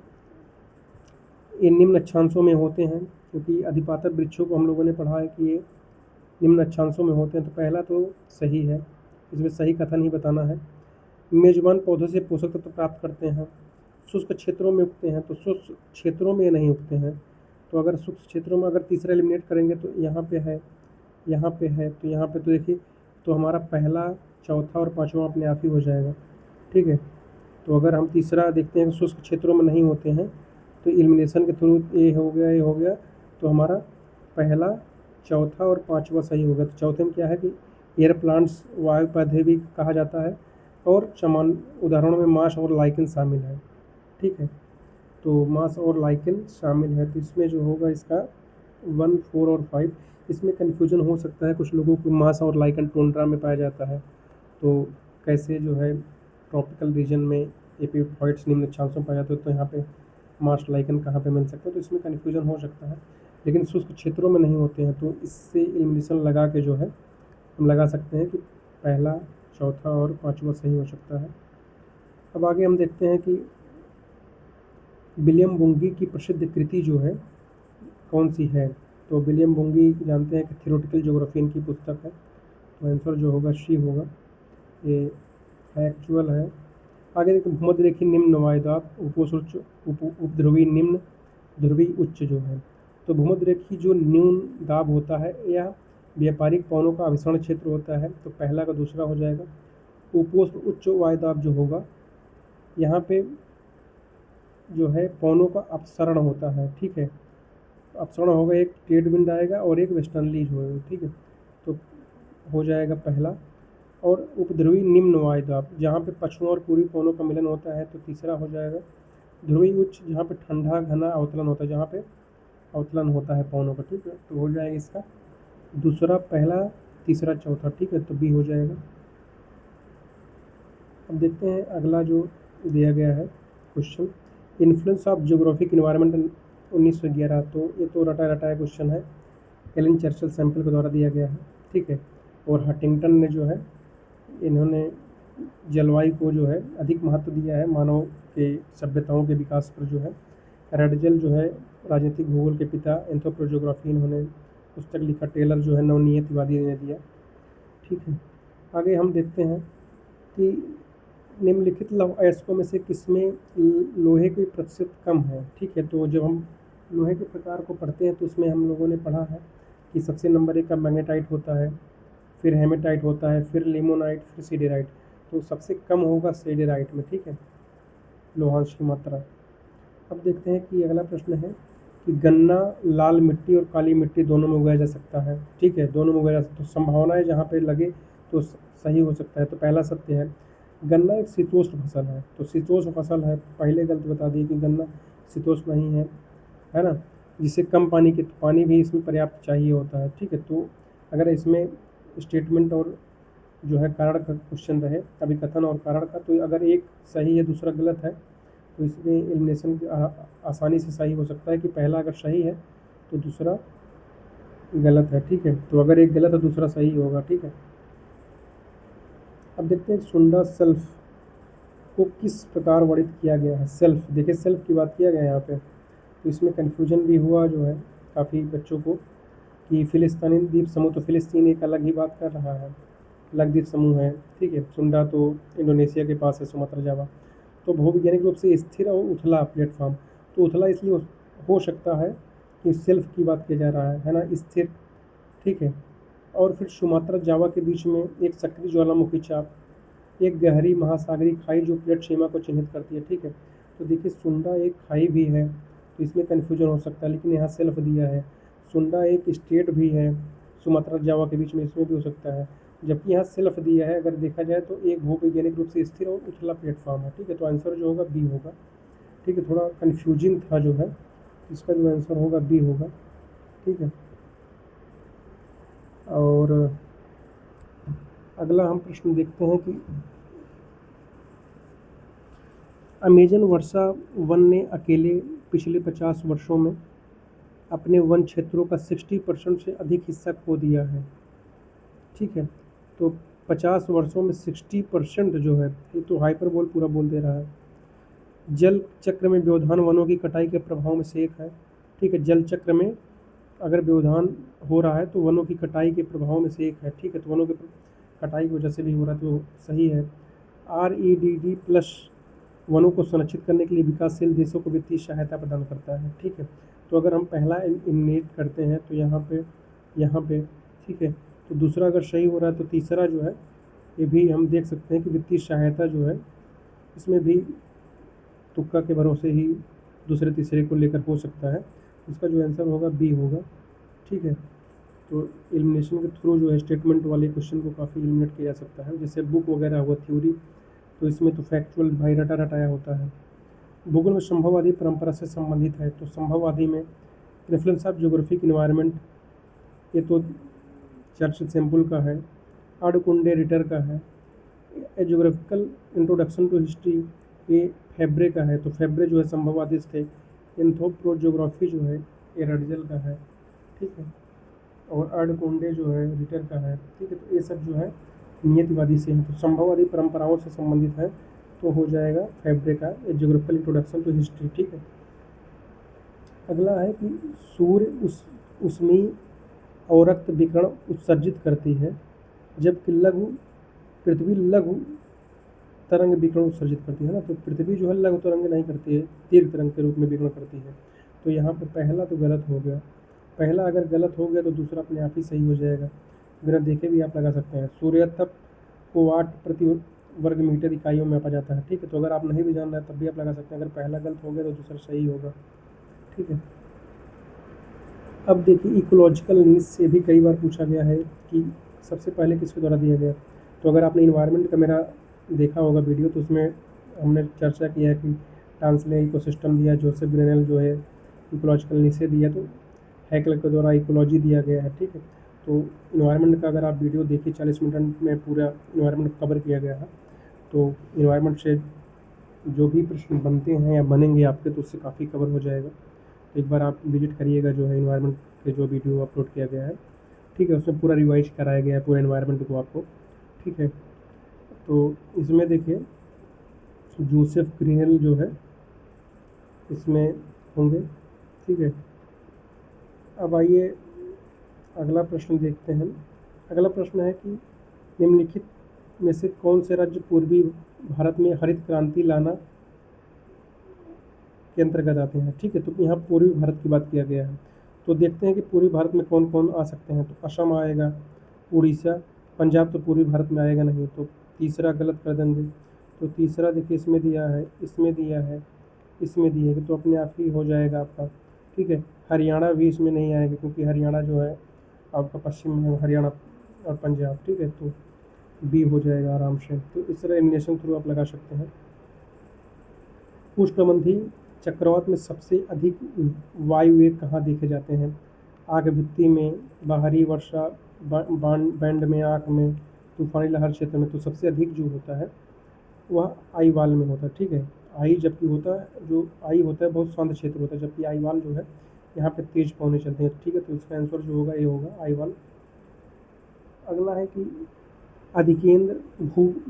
ये निम्न अक्षांशों में होते हैं, क्योंकि अधिपातर वृक्षों को हम लोगों ने पढ़ा है कि ये निम्न अक्षांशों में होते हैं, तो पहला तो सही है, इसमें सही कथन ही बताना है। मेजबान पौधों से पोषक तत्व प्राप्त करते हैं, शुष्क क्षेत्रों में उगते हैं, तो शुष्क क्षेत्रों में नहीं उगते हैं। तो अगर शुष्क क्षेत्रों में अगर तीसरा एलिमिनेट करेंगे तो यहाँ पे है, यहाँ पे है, तो यहाँ पे तो देखिए, तो हमारा पहला, चौथा और पाँचवा अपने आप ही हो जाएगा, ठीक है। तो अगर हम तीसरा देखते हैं शुष्क क्षेत्रों में नहीं होते हैं, तो एलिमिनेशन के थ्रू ये हो गया, ये हो गया, तो हमारा पहला, चौथा और पाँचवा सही होगा। तो चौथे में क्या है कि एयर प्लांट्स, वायु पौधे भी कहा जाता है, और समान उदाहरणों में मांस और लाइकेन शामिल है, ठीक है। तो मांस और लाइकेन शामिल है, तो इसमें जो होगा इसका 1, 4 और 5, इसमें कन्फ्यूजन हो सकता है कुछ लोगों को। मांस और लाइकेन टुंड्रा में पाया जाता है, तो कैसे जो है ट्रॉपिकल रीजन में एपिफाइट्स निम्न अक्षांशों में पाया जाता है, तो यहाँ पे मार्स लाइकन कहाँ पे मिल सकता है, तो इसमें कन्फ्यूजन हो सकता है। लेकिन शुष्क क्षेत्रों में नहीं होते हैं, तो इससे एलिमिनेशन लगा के जो है हम लगा सकते हैं कि पहला, चौथा और पाँचवा सही हो सकता है। अब आगे हम देखते हैं कि विलियम बुंगी की प्रसिद्ध कृति जो है कौन सी है। तो विलियम बुंगी जानते हैं कि थियोरेटिकल ज्योग्राफी इनकी पुस्तक है, तो आंसर जो होगा सी होगा, ये एक्चुअल है। आगे देखते भूमध्य रेखी निम्न वायुदाब उपोष्ण उपध्रुवी निम्न ध्रुवी उच्च जो है। तो भूमध्य रेखी जो न्यून दाब होता है यह व्यापारिक पवनों का अभिसरण क्षेत्र होता है, तो पहला का दूसरा हो जाएगा। उपोष्ण उच्च वायुदाब जो होगा, यहाँ पे जो है पवनों का अपसरण होता है, ठीक है। अपसरण होगा, एक ट्रेड विंड आएगा और एक वेस्टर्नली होगा, ठीक है। तो हो जाएगा पहला। और उपध्रुवी निम्न वायुदाब, जहाँ पे पश्चिम और पूर्वी पवनों का मिलन होता है, तो तीसरा हो जाएगा। ध्रुवी उच्च, जहाँ पे ठंडा घना अवतलन होता है, जहाँ पे अवतलन होता है पवनों का, ठीक है। तो हो जाएगा इसका दूसरा, पहला, तीसरा, चौथा, ठीक है। तो बी हो जाएगा। अब देखते हैं अगला जो दिया गया है question, influence of geographic environment 1911। तो ये तो रटा रटाया क्वेश्चन है, एलन चर्चिल सैंपल के द्वारा दिया गया है, ठीक है। और हंटिंगटन ने जो है, इन्होंने जलवायु को जो है अधिक महत्व दिया है मानव के सभ्यताओं के विकास पर जो है। रेडजल जो है राजनीतिक भूगोल के पिता, एंथ्रोपोजियोग्राफी इन्होंने पुस्तक लिखा। टेलर जो है नवनियतिवादी ने दिया, ठीक है। आगे हम देखते हैं कि निम्नलिखित लौह अयस्कों में से किसमें लोहे की प्रतिशत कम है, ठीक है। तो जब हम लोहे के प्रकार को पढ़ते हैं तो उसमें हम लोगों ने पढ़ा है कि सबसे नंबर 1 का मैग्नेटाइट होता है, फिर हेमेटाइट होता है, फिर लिमोनाइट, फिर सीडेराइट। तो सबसे कम होगा सीडेराइट में, ठीक है, लोहांश की मात्रा। अब देखते हैं कि अगला प्रश्न है कि गन्ना लाल मिट्टी और काली मिट्टी दोनों में उगाया जा सकता है, ठीक है, दोनों में उगाया जा सकता है। तो संभावनाएं जहाँ पे लगे तो सही हो सकता है। तो पहला सत्य है, गन्ना एक शीतोष्ण फसल है, तो शीतोष्ण फसल है, पहले गलत बता दिए कि गन्ना शीतोष्ण नहीं है ना, जिससे कम पानी की, पानी भी इसमें पर्याप्त चाहिए होता है, ठीक है। तो अगर इसमें स्टेटमेंट और जो है कारण का क्वेश्चन रहे, अभी कथन और कारण का, तो अगर एक सही है दूसरा गलत है, तो इसमें एलिमिनेशन आसानी से सही हो सकता है कि पहला अगर सही है तो दूसरा गलत है, ठीक है। तो अगर एक गलत है दूसरा सही होगा, ठीक है। अब देखते हैं सुंडा सेल्फ को किस प्रकार वर्णित किया गया है। सेल्फ, देखिए सेल्फ की बात किया गया है यहाँ पे, तो इसमें कन्फ्यूजन भी हुआ जो है काफ़ी बच्चों को कि फिलिस्तीनी द्वीप समूह, तो फिलिस्तीन एक अलग ही बात कर रहा है, अलग द्वीप समूह है, ठीक है। सुंडा तो इंडोनेशिया के पास है, सुमात्रा जावा। तो भूवैज्ञानिक रूप से स्थिर और उथला प्लेटफॉर्म, तो उथला इसलिए हो सकता है कि सेल्फ की बात किया जा रहा है ना, स्थिर, ठीक है। और फिर सुमात्रा जावा के बीच में एक सक्रिय ज्वालामुखी चाप, एक गहरी महासागरीय खाई जो प्लेट सीमा को चिन्हित करती है, ठीक है। तो देखिए सुंडा एक खाई भी है, तो इसमें कन्फ्यूजन हो सकता है, लेकिन यहाँ सेल्फ दिया है। सुंडा एक स्टेट भी है सुमात्रा जावा के बीच में, इसमें भी हो सकता है, जबकि यहाँ सेल्फ दिया है। अगर देखा जाए तो एक भूवैज्ञानिक रूप से स्थिर और उथला प्लेटफॉर्म है, ठीक है। तो आंसर जो होगा बी होगा, ठीक है। थोड़ा कन्फ्यूजिंग था जो है, इसका जो आंसर होगा बी होगा, ठीक है। और अगला हम प्रश्न देखते हैं कि अमेजन वर्षा वन ने अकेले पिछले 50 वर्षों में अपने वन क्षेत्रों का 60% से अधिक हिस्सा खो दिया है, ठीक है। तो 50 वर्षों में 60% जो है, ये तो हाइपरबोल पूरा बोल दे रहा है। जल चक्र में व्यवधान वनों की कटाई के प्रभाव में से एक है, ठीक है। जल चक्र में अगर व्यवधान हो रहा है तो वनों की कटाई के प्रभाव में से एक है, ठीक है। तो वनों की कटाई की वजह से भी हो रहा है तो सही है। REDD+ वनों को संरक्षित करने के लिए विकासशील देशों को वित्तीय सहायता प्रदान करता है, ठीक है। तो अगर हम पहला इलिमिनेट करते हैं तो यहाँ पे, ठीक है। तो दूसरा अगर सही हो रहा है तो तीसरा जो है ये भी हम देख सकते हैं कि वित्तीय सहायता जो है इसमें भी तुक्का के भरोसे ही दूसरे तीसरे को लेकर हो सकता है। इसका जो आंसर होगा बी होगा, ठीक है। तो एलिमिनेशन के थ्रू जो है स्टेटमेंट वाले क्वेश्चन को काफ़ी एलिमिनेट किया जा सकता है। जैसे बुक वगैरह हुआ थ्योरी, तो इसमें तो फैक्चुअल भाई रटा रटाया होता है। भूगोल में संभववादी परंपरा से संबंधित है, तो संभववादी में रेफरेंस ऑफ ज्योग्राफिक इन्वायरमेंट, ये तो चर्च सैम्पल का है। अडकुंडे रिटर का है। ए ज्योग्राफिकल इंट्रोडक्शन टू हिस्ट्री, ये फेब्रे का है। तो फेब्रे जो है संभववादी थे। एंथ्रोपोज्योग्राफी जो है ये रडजल का है, ठीक है। और अडकुंडे जो है रिटर का है, ठीक है। तो ये सब जो है नियतिवादी से हैं, तो संभववादी परंपराओं से संबंधित है, तो हो जाएगा फेब्रे का ए ज्योग्राफिकल इंट्रोडक्शन टू हिस्ट्री, ठीक है। अगला है कि सूर्य उष्मी अवरक्त विकिरण उत्सर्जित करती है, जबकि पृथ्वी लघु तरंग विकिरण उत्सर्जित करती है ना। तो पृथ्वी जो है लघु तरंग नहीं करती है, दीर्घ तरंग के रूप में विकिरण करती है। तो यहाँ पे पहला तो गलत हो गया। पहला अगर गलत हो गया तो दूसरा अपने आप ही सही हो जाएगा, बिना देखे भी आप लगा सकते हैं। सूर्य तप को वाट प्रति वर्ग मीटर इकाइयों में मापा जाता है, ठीक है। तो अगर आप नहीं भी जान रहे हैं तब भी आप लगा सकते हैं। अगर पहला गलत हो गया तो दूसरा सही होगा, ठीक है। अब देखिए इकोलॉजिकल नीड्स से भी कई बार पूछा गया है कि सबसे पहले किसके द्वारा दिया गया। तो अगर आपने इन्वायरमेंट का मेरा देखा होगा वीडियो, तो उसमें हमने चर्चा किया है कि टांसले इकोसिस्टम दिया, जोसेफ ग्रेनेल जो है इकोलॉजिकल नीड्स से दिया, तो हैकेल के द्वारा इकोलॉजी दिया गया है, ठीक है। तो इन्वायरमेंट का अगर आप वीडियो देखिए 40 मिनट में पूरा इन्वायरमेंट कवर किया गया है। तो इन्वायरमेंट से जो भी प्रश्न बनते हैं या बनेंगे आपके, तो उससे काफ़ी कवर हो जाएगा। एक बार आप विजिट करिएगा जो है इन्वायरमेंट के जो वीडियो अपलोड किया गया है, ठीक है। उसमें पूरा रिवाइज कराया गया है पूरा इन्वायरमेंट को आपको, ठीक है। तो इसमें देखिए जोसेफ ग्रीनेल जो है इसमें होंगे, ठीक है। अब आइए अगला प्रश्न देखते हैं। अगला प्रश्न है कि निम्नलिखित में से कौन से राज्य पूर्वी भारत में हरित क्रांति लाना के अंतर्गत आते हैं, ठीक है। तो यहाँ पूर्वी भारत की बात किया गया है। तो देखते हैं कि पूर्वी भारत में कौन कौन आ सकते हैं। तो असम आएगा, उड़ीसा, पंजाब तो पूर्वी भारत में आएगा नहीं, तो तीसरा गलत कर देंगे। तो तीसरा देखिए इसमें दिया है, इसमें दिया है, इसमें दिया है, तो अपने आप ही हो जाएगा आपका, ठीक है। हरियाणा भी इसमें नहीं आएगा क्योंकि हरियाणा जो है आपका पश्चिम में है, हरियाणा और पंजाब, ठीक है। तो बी हो जाएगा आराम से। तो इस तरह एलिमिनेशन थ्रू आप लगा सकते हैं। उष्णकटिबंधीय चक्रवात में सबसे अधिक वायुवेग कहाँ देखे जाते हैं। आग भित्ति में, बाहरी वर्षा बैंड में, आँख में, तूफानी लहर क्षेत्र में। तो सबसे अधिक जो होता है वह आई वाल में होता है, ठीक है। आई जबकि होता है, जो आई होता है बहुत शांत क्षेत्र होता है, जबकि आई वाल जो है यहाँ पे तेज पवने चलते हैं, ठीक है। तो इसका आंसर जो होगा ये होगा आई वाल। अगला है कि अधिकेंद्र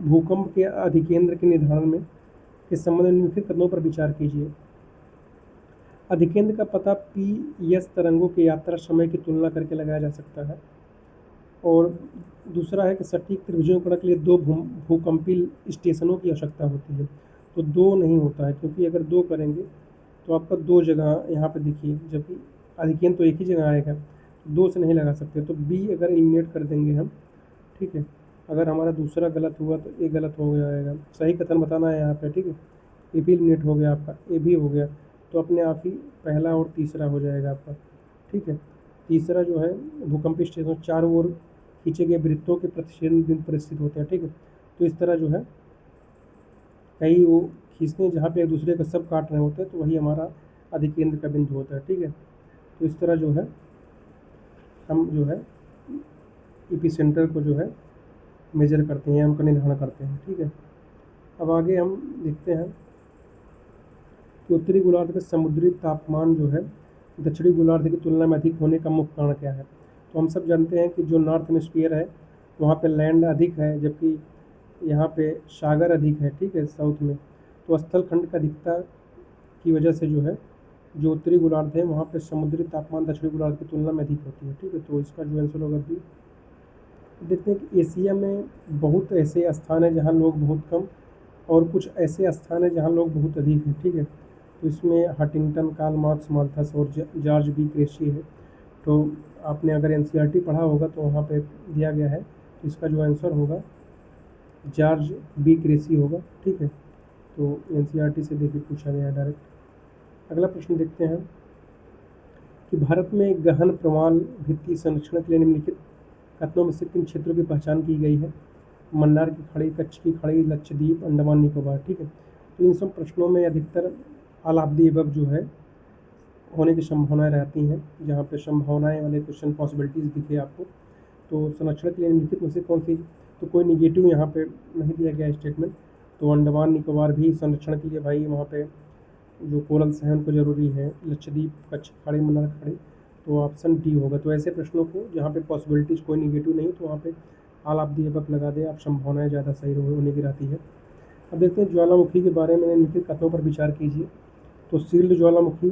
भूकंप के अधिकेंद्र के निर्धारण में इस संबंध में निम्नलिखित कदमों पर विचार कीजिए। अधिकेंद्र का पता PS तरंगों के यात्रा समय की तुलना करके लगाया जा सकता है। और दूसरा है कि सटीक त्रिभुजीकरण के लिए 2 भूकंपीय स्टेशनों की आवश्यकता होती है। तो 2 नहीं होता है, क्योंकि अगर 2 करेंगे तो आपका 2 जगह यहाँ पे देखिए, जबकि अधिकेंद्र तो एक ही जगह आएगा, 2 से नहीं लगा सकते। तो बी अगर एलिमिनेट कर देंगे हम, ठीक है। अगर हमारा दूसरा गलत हुआ तो ए गलत हो जाएगा। सही कथन बताना है यहाँ पे, ठीक है। ए भी एलिमिनेट हो गया आपका, ए भी हो गया, तो अपने आप ही पहला और तीसरा हो जाएगा आपका, ठीक है। तीसरा जो है भूकंपीय स्टेशन चारों ओर खींचे गए वृत्तों के प्रतिच्छेदन बिंदु पर स्थित होते हैं, ठीक है। तो इस तरह जो है कई वो खींचते हैं जहाँ पे एक दूसरे का सब काट रहे होते हैं, तो वही हमारा अधिकेंद्र का बिंदु होता है, ठीक है। तो इस तरह जो है हम जो है एपिसेंटर को जो है मेजर करते हैं, उनका निर्धारण करते हैं, ठीक है। अब आगे हम देखते हैं कि उत्तरी गोलार्ध का समुद्री तापमान जो है दक्षिणी गोलार्ध की तुलना में अधिक होने का मुख्य कारण क्या है। तो हम सब जानते हैं कि जो नॉर्थ हेमिस्फीयर है वहाँ पे लैंड अधिक है, जबकि यहाँ पे सागर अधिक है, ठीक है, साउथ में। तो स्थल खंड का अधिकता की वजह से जो है जो उत्तरी गोलार्ध है वहाँ पे समुद्री तापमान दक्षिणी गोलार्ध की तुलना में अधिक होती है, ठीक है। तो इसका जो आंसर होगा बी। देखते हैं कि एशिया में बहुत ऐसे स्थान हैं जहाँ लोग बहुत कम और कुछ ऐसे स्थान हैं जहाँ लोग बहुत अधिक हैं, ठीक है। तो इसमें हंटिंगटन, कार्ल मार्क्स, माल्थस और जॉर्ज बी क्रेसी है। तो आपने अगर एनसीईआरटी पढ़ा होगा तो वहाँ पे दिया गया है, तो इसका जो आंसर होगा जॉर्ज बी क्रेसी होगा, ठीक है। तो एनसीईआरटी से देखिए पूछा गया है डायरेक्ट। अगला प्रश्न देखते हैं कि भारत में गहन प्रवाल भित्ति संरक्षण के लिए निम्नलिखित कथनों में से किन क्षेत्रों की पहचान की गई है? मन्नार की खाड़ी, कच्छ की खाड़ी, लक्षद्वीप, अंडमान निकोबार, ठीक है। तो इन सब प्रश्नों में अधिकतर ऑल ऑफ द अबव जो है होने की संभावनाएं रहती हैं, जहाँ पे संभावनाएं वाले क्वेश्चन पॉसिबिलिटीज़ दिखे आपको। तो संरक्षण के लिए निम्नलिखित में से कौन सी, तो कोई निगेटिव यहाँ पे नहीं दिया गया स्टेटमेंट। तो अंडमान निकोबार भी संरक्षण के लिए भाई वहाँ पे जो कोरल्स हैं उनको ज़रूरी है। लक्षद्वीप, कच्छ खाड़ी, मन्नार खाड़ी, तो ऑप्शन डी होगा। तो ऐसे प्रश्नों को जहाँ पे पॉसिबिलिटीज़ कोई निगेटिव नहीं तो वहाँ पे ऑल ऑफ द अबव लगा दें आप, संभावनाएं ज़्यादा सही होने की रहती है। अब देखते हैं ज्वालामुखी के बारे में निम्नलिखित कथनों पर विचार कीजिए। तो शील्ड ज्वालामुखी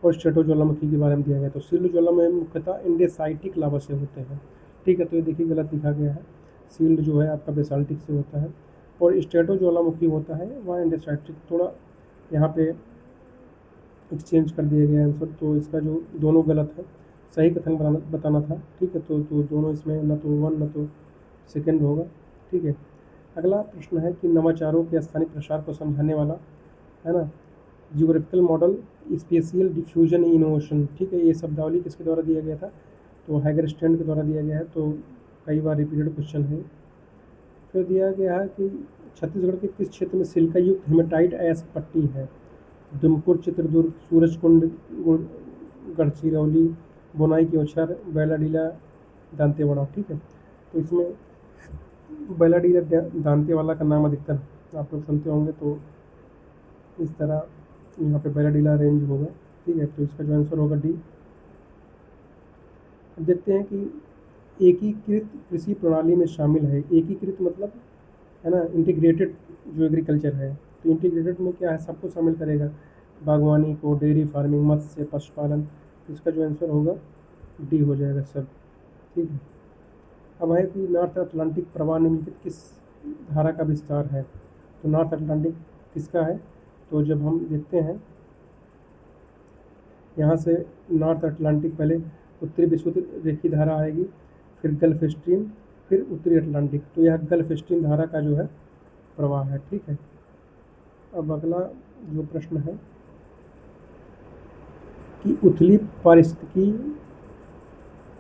और स्ट्रेटो ज्वालामुखी के बारे में दिया गया। तो शील्ड ज्वालामुखी मुख्यतः इंडेसाइटिक लावा से होते हैं, ठीक है। तो ये देखिए गलत लिखा गया है। शील्ड जो है आपका बेसाल्टिक से होता है और स्ट्रेटो ज्वालामुखी होता है वह इंडेसाइटिक। थोड़ा यहाँ पे एक्सचेंज कर दिया गया आंसर, तो इसका जो दोनों गलत है, सही कथन बताना था, ठीक है। तो दोनों इसमें न तो वन न तो सेकेंड होगा, ठीक है। अगला प्रश्न है कि नवाचारों के स्थानिक प्रसार को समझाने वाला है ना geographical model spatial diffusion innovation, ठीक है। ये शब्दावली किसके द्वारा दिया गया था? तो हैगरस्टैंड के द्वारा दिया गया है। तो कई बार रिपीटेड क्वेश्चन है। फिर दिया गया है कि छत्तीसगढ़ के किस क्षेत्र में सिलिका युक्त हेमेटाइट ऐश पट्टी है? दुमकुर, चित्रदुर्ग, सूरजकुंड, गढ़चिरौली, बोनाई के ओछर, बैलाडीला, दांतेवाड़ा, ठीक है। तो इसमें बैलाडीला दांतेवाड़ा का नाम अधिकतर आप लोग सुनते होंगे, तो इस तरह यहाँ पे बैलाडीला रेंज होगा, ठीक है। तो इसका जो आंसर होगा डी। अब देखते हैं कि एकीकृत कृषि प्रणाली में शामिल है। एकीकृत मतलब है ना इंटीग्रेटेड जो एग्रीकल्चर है। तो इंटीग्रेटेड में क्या है, सबको शामिल करेगा, बागवानी को, डेयरी फार्मिंग, मत्स्य, पशुपालन। इसका जो आंसर होगा डी हो जाएगा सब, ठीक है। अब है कि नॉर्थ अटलांटिक प्रवाह निम्नलिखित किस धारा का विस्तार है? तो नॉर्थ अटलांटिक किसका है? तो जब हम देखते हैं यहाँ से नॉर्थ अटलांटिक, पहले उत्तरी विषुवत रेखीय धारा आएगी, फिर गल्फ स्ट्रीम, फिर उत्तरी अटलांटिक। तो यह गल्फ स्ट्रीम धारा का जो है प्रवाह है, ठीक है। अब अगला जो प्रश्न है कि उथली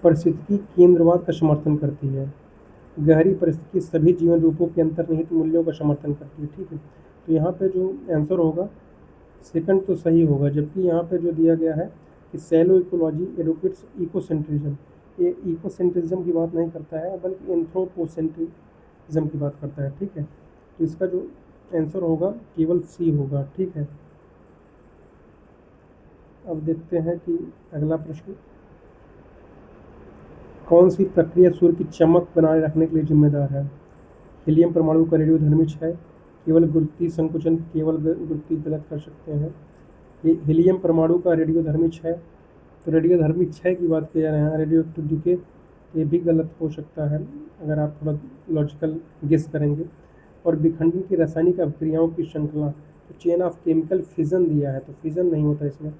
पारिस्थितिकी केंद्रवाद का समर्थन करती है। गहरी परिस्थिति सभी जीवन रूपों के अंतर्निहित मूल्यों का समर्थन करती है, ठीक है। तो यहाँ पे जो आंसर होगा सेकंड तो सही होगा, जबकि यहाँ पे जो दिया गया है कि सैलो इकोलॉजी एडवोकेट्स इकोसेंट्रिज्म, ये इकोसेंट्रिज्म की बात नहीं करता है बल्कि एंथ्रोपोसेंट्रिज्म की बात करता है, ठीक है। तो इसका जो आंसर होगा केवल सी होगा, ठीक है। अब देखते हैं कि अगला प्रश्न, कौन सी प्रक्रिया सूर्य की चमक बनाए रखने के लिए जिम्मेदार है? हीलियम परमाणु का रेडियोधर्मी क्षय, केवल गुरुत्वीय संकुचन, केवल गुरुत्वीय गलत कर सकते हैं। ये हीलियम परमाणु का रेडियोधर्मी क्षय, तो रेडियोधर्मी क्षय की बात की जा रहे हैं, रेडियो एक्टिव डीके, ये भी गलत हो सकता है अगर आप थोड़ा लॉजिकल गेस करेंगे। और विखंडन की रासायनिक अभिक्रियाओं की श्रृंखला, तो चेन ऑफ केमिकल फिजन दिया है, तो फिजन नहीं होता इसमें,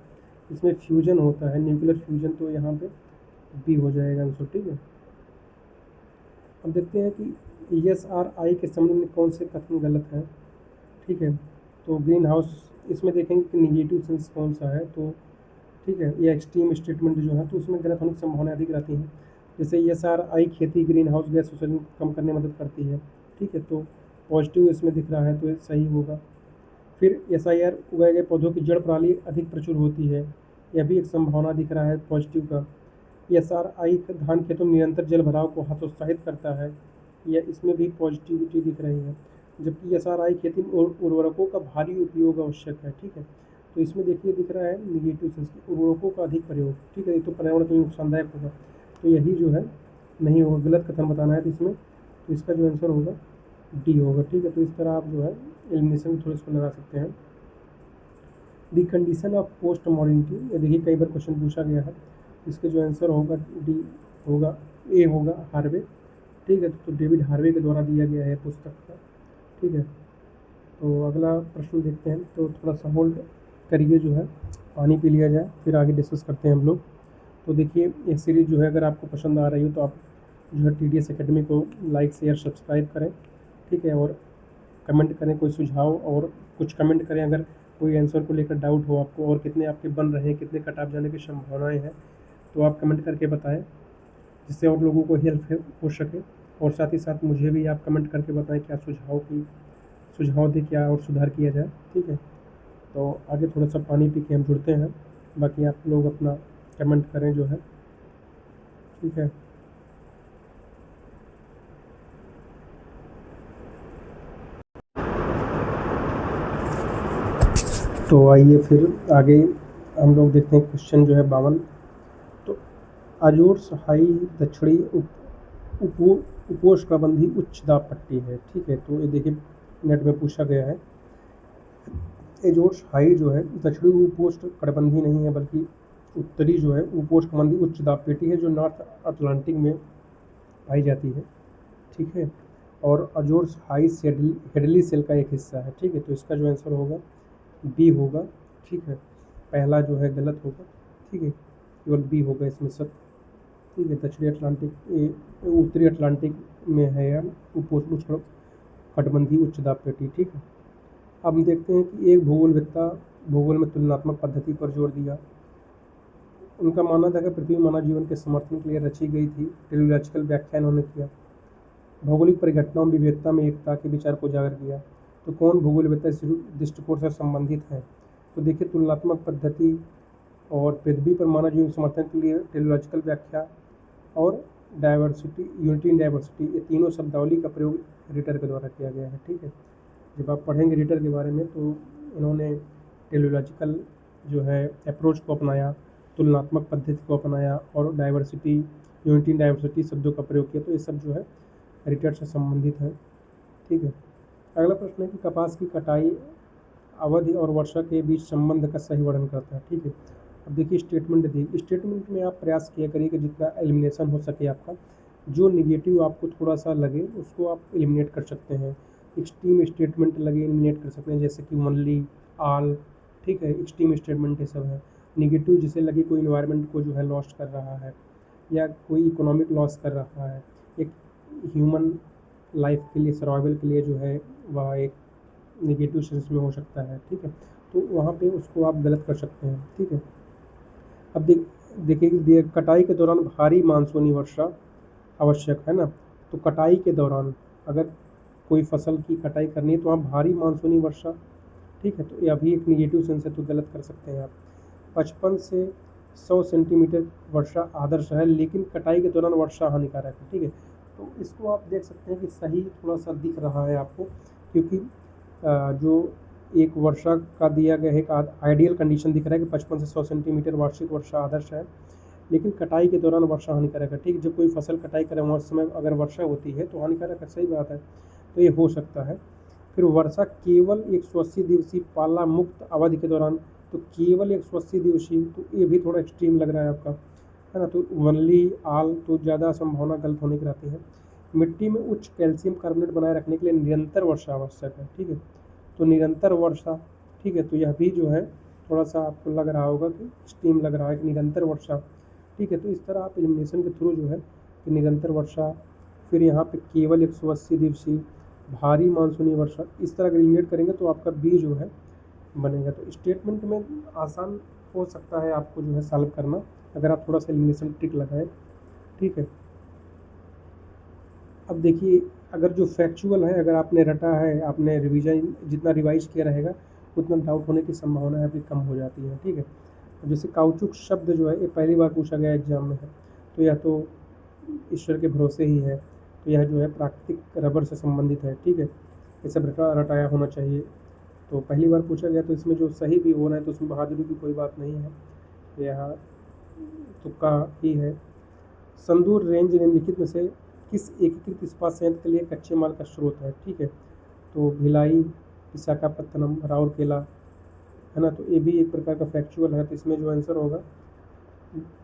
इसमें फ्यूजन होता है, न्यूक्लियर फ्यूजन। तो यहाँ पे बी हो जाएगा आंसर, ठीक है। अब देखते हैं कि ESRI के संबंध में कौन से कथन गलत हैं, ठीक है। तो ग्रीन हाउस, इसमें देखेंगे कि निगेटिव सेंस कौन सा है, तो ठीक है ये एक्सट्रीम स्टेटमेंट जो है तो उसमें गलत होने की संभावना अधिक रहती है। जैसे ESRI खेती ग्रीन हाउस गैस उत्सर्जन कम करने में मदद करती है, ठीक है। तो पॉजिटिव इसमें दिख रहा है तो ये सही होगा। फिर SIR उगाए गए पौधों की जड़ प्रणाली अधिक प्रचुर होती है, यह भी एक संभावना दिख रहा है पॉजिटिव का। ESRI धान खेतों में निरंतर जल भराव को हतोत्साहित करता है, यह इसमें भी पॉजिटिविटी दिख रही है। जबकि ESRI खेती में उर्वरकों का भारी उपयोग आवश्यक है, ठीक है। तो इसमें देखिए दिख रहा है निगेटिव सेंस, उर्वरकों का अधिक प्रयोग, ठीक है। ये तो पर्यावरण के लिए नुकसानदायक होगा, तो यही जो है नहीं होगा, गलत कथन बताना है तो इसमें, तो इसका जो आंसर होगा डी होगा। ठीक है, तो इस तरह आप जो है एलिमिनेशन थ्रू इसको लगा सकते हैं। दी कंडीशन ऑफ पोस्ट मॉडर्निटी, ये देखिए कई बार क्वेश्चन पूछा गया है, इसके जो आंसर होगा डी होगा, ए होगा, हार्वे। ठीक है, तो डेविड हार्वे के द्वारा दिया गया है पुस्तक का। ठीक है, तो अगला प्रश्न देखते हैं। तो थोड़ा सा होल्ड करिए, जो है पानी पी लिया जाए, फिर आगे डिस्कस करते हैं हम लोग। तो देखिए ये सीरीज़ जो है अगर आपको पसंद आ रही हो तो आप जो है TDS एकेडमी को लाइक शेयर सब्सक्राइब करें। ठीक है, और कमेंट करें कोई सुझाव, और कुछ कमेंट करें अगर कोई आंसर को लेकर डाउट हो आपको, और कितने आपके बन रहे हैं, कितने कट ऑफ जाने की संभावनाएं हैं, तो आप कमेंट करके बताएं, जिससे और लोगों को हेल्प हो सके। और साथ ही साथ मुझे भी आप कमेंट करके बताएं क्या सुझाव दें, क्या और सुधार किया जाए। ठीक है, तो आगे थोड़ा सा पानी पी के हम जुड़ते हैं, बाकी आप लोग अपना कमेंट करें जो है। ठीक है, तो आइए फिर आगे हम लोग देखते हैं क्वेश्चन जो है 52। तो अजोर्स हाई दक्षिणी उपोष्णकटिबंधीय उच्च दाब पट्टी है। ठीक है, तो ये देखिए नेट में पूछा गया है। एजोर्स हाई जो है दक्षिणी उपोष्णकटिबंधीय नहीं है, बल्कि उत्तरी जो है उपोष्णकटिबंधीय उच्च दाब पेटी है, जो नॉर्थ अटलांटिक में पाई जाती है। ठीक है, और अजोर्स हाई हेडली सेल का एक हिस्सा है। ठीक है, तो इसका जो आंसर होगा बी होगा। ठीक है, पहला जो है गलत होगा। ठीक है, केवल बी होगा इसमें सब। ठीक है, दक्षिणी अटलांटिक उत्तरी अटलांटिक में है यह उपोष्ण कटिबंधीय उच्च दाब पेटी। ठीक है, अब हम देखते हैं कि एक भूगोलवेत्ता भूगोल में तुलनात्मक पद्धति पर जोर दिया। उनका मानना था कि पृथ्वी मानव जीवन के समर्थन के लिए रची गई थी। टेलीलॉजिकल व्याख्या उन्होंने किया। भौगोलिक परिघटनाओं में विविधता में एकता के विचार को उजागर किया। तो कौन भूगोलवेत्ता इस दृष्टिकोण से संबंधित है? तो देखिए तुलनात्मक पद्धति और पृथ्वी पर मानव जीवन समर्थन के लिए टेलीलॉजिकल व्याख्या और डाइवर्सिटी, यूनिटी इन डाइवर्सिटी, ये तीनों शब्दावली का प्रयोग रिटर के द्वारा किया गया है। ठीक है, जब आप पढ़ेंगे रिटर के बारे में तो इन्होंने टेलीलॉजिकल जो है अप्रोच को अपनाया, तुलनात्मक पद्धति को अपनाया और डाइवर्सिटी, यूनिटी इन डाइवर्सिटी शब्दों का प्रयोग किया। तो ये सब जो है रिटर से संबंधित है। ठीक है, अगला प्रश्न है कि कपास की कटाई अवधि और वर्षा के बीच संबंध का सही वर्णन करता है। ठीक है, अब देखिए स्टेटमेंट में आप प्रयास किया करिए कि जितना एलिमिनेशन हो सके आपका, जो निगेटिव आपको थोड़ा सा लगे उसको आप एलिमिनेट कर सकते हैं। एक्सट्रीम स्टेटमेंट लगे एलिमिनेट कर सकते हैं, जैसे कि ओनली, ऑल। ठीक है, एक्सट्रीम स्टेटमेंट ये सब है। निगेटिव जिसे लगे कोई इन्वायरमेंट को जो है लॉस्ट कर रहा है, या कोई इकोनॉमिक लॉस कर रहा है, एक ह्यूमन लाइफ के लिए, सर्वाइवल के लिए जो है वह एक निगेटिव सेंस में हो सकता है। ठीक है, तो वहाँ पे उसको आप गलत कर सकते हैं। ठीक है, अब देखिए कटाई के दौरान भारी मानसूनी वर्षा आवश्यक है ना। तो कटाई के दौरान अगर कोई फसल की कटाई करनी है तो वहाँ भारी मानसूनी वर्षा, ठीक है, तो ये अभी एक निगेटिव सेंस है, तो गलत कर सकते हैं आप। 55 से 100 सेंटीमीटर वर्षा आदर्श है, लेकिन कटाई के दौरान वर्षा हानिकारक है। ठीक है, तो इसको आप देख सकते हैं कि सही थोड़ा सा दिख रहा है आपको, क्योंकि जो एक वर्षा का दिया गया है, एक आइडियल कंडीशन दिख रहा है कि 55 से 100 सेंटीमीटर वार्षिक वर्षा आदर्श है, लेकिन कटाई के दौरान वर्षा हानिकारक है। ठीक, जब कोई फसल कटाई करे उस समय अगर वर्षा होती है तो हानिकारक है, सही बात है, तो ये हो सकता है। फिर वर्षा केवल 180 दिवसीय पाला मुक्त अवधि के दौरान, तो केवल 180 दिवसीय, तो ये भी थोड़ा एक्सट्रीम लग रहा है आपका, है ना। तो वनली, आल, तो ज़्यादा संभावना गलत होने की रहती है। मिट्टी में उच्च कैल्शियम कार्बोनेट बनाए रखने के लिए निरंतर वर्षा आवश्यक है। ठीक है, तो निरंतर वर्षा, ठीक है, तो यह भी जो है थोड़ा सा आपको लग रहा होगा कि एक्सट्रीम लग रहा है कि निरंतर वर्षा। ठीक है, तो इस तरह आप एलिमिनेशन के थ्रू जो है कि निरंतर वर्षा, फिर यहाँ पे केवल 180 दिवसीय, भारी मानसूनी वर्षा, इस तरह एलिमिनेट करेंगे तो आपका बी जो है बनेगा। तो स्टेटमेंट में आसान हो सकता है आपको जो है सॉल्व करना, अगर आप थोड़ा सा एलिमिनेशन ट्रिक लगाएं। ठीक है, अब देखिए अगर जो फैक्चुअल है, अगर आपने रटा है, आपने रिवीजन जितना रिवाइज किया रहेगा उतना डाउट होने की संभावना अभी कम हो जाती है। ठीक है, जैसे काउचुक शब्द जो है ये पहली बार पूछा गया एग्जाम में है, तो यह तो ईश्वर के भरोसे ही है, तो यह जो है प्राकृतिक रबर से संबंधित है। ठीक है, ये सब रटाया होना चाहिए, तो पहली बार पूछा गया, तो इसमें जो सही भी होना है तो उसमें बहादुरी की कोई बात नहीं है, यह तुक्का ही है। संदूर रेंज निम्नलिखित में से किस एकीकृत इस्पात संयंत्र के लिए कच्चे माल का स्रोत है? ठीक है, तो भिलाई, विशाखापत्तनम, राउरकेला, है ना। तो ये भी एक प्रकार का फैक्चुअल है, तो इसमें जो आंसर होगा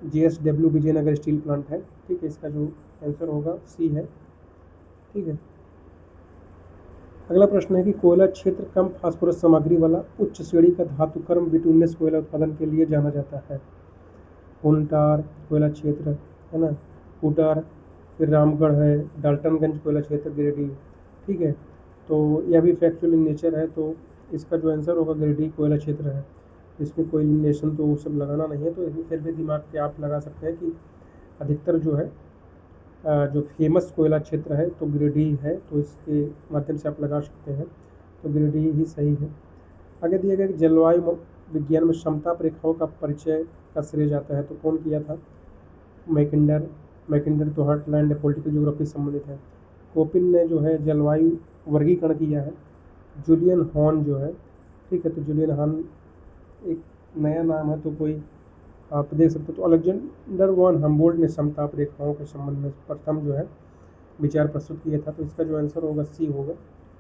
JSW विजयनगर स्टील प्लांट है। ठीक है, इसका जो आंसर होगा सी है। ठीक है, अगला प्रश्न है कि कोयला क्षेत्र कम फास्फोरस सामग्री वाला उच्च श्रेणी का धातुकर्म बिटुमिनस कोयला उत्पादन के लिए जाना जाता है। कोलटार कोयला क्षेत्र, है ना, कुटार, फिर रामगढ़ है, डाल्टनगंज कोयला क्षेत्र, गिरिडीह। ठीक है, तो यह भी फैक्चुअल इन नेचर है, तो इसका जो आंसर होगा गिरिडीह कोयला क्षेत्र है। इसमें कोई एलिमिनेशन तो वो सब लगाना नहीं है, तो फिर भी दिमाग पे आप लगा सकते हैं कि अधिकतर जो है जो फेमस कोयला क्षेत्र है तो गिरिडीह है, तो इसके माध्यम से आप लगा सकते हैं, तो गिरिडीह ही सही है। आगे दिया गया कि जलवायु विज्ञान में समताप रेखाओं का परिचय का श्रेय जाता है, तो कौन किया था? मैकिंडर तो हार्टलैंड पॉलिटिकल ज्योग्राफी से संबंधित है। कोपिन ने जो है जलवायु वर्गीकरण किया है। जूलियन हॉर्न जो है, ठीक है, तो जूलियन हॉर्न एक नया नाम है, तो कोई आप देख सकते हो। तो अलेक्जेंडर वन हम्बोल्ट ने समताप रेखाओं के संबंध में प्रथम जो है विचार प्रस्तुत किया था, तो इसका जो आंसर होगा सी होगा।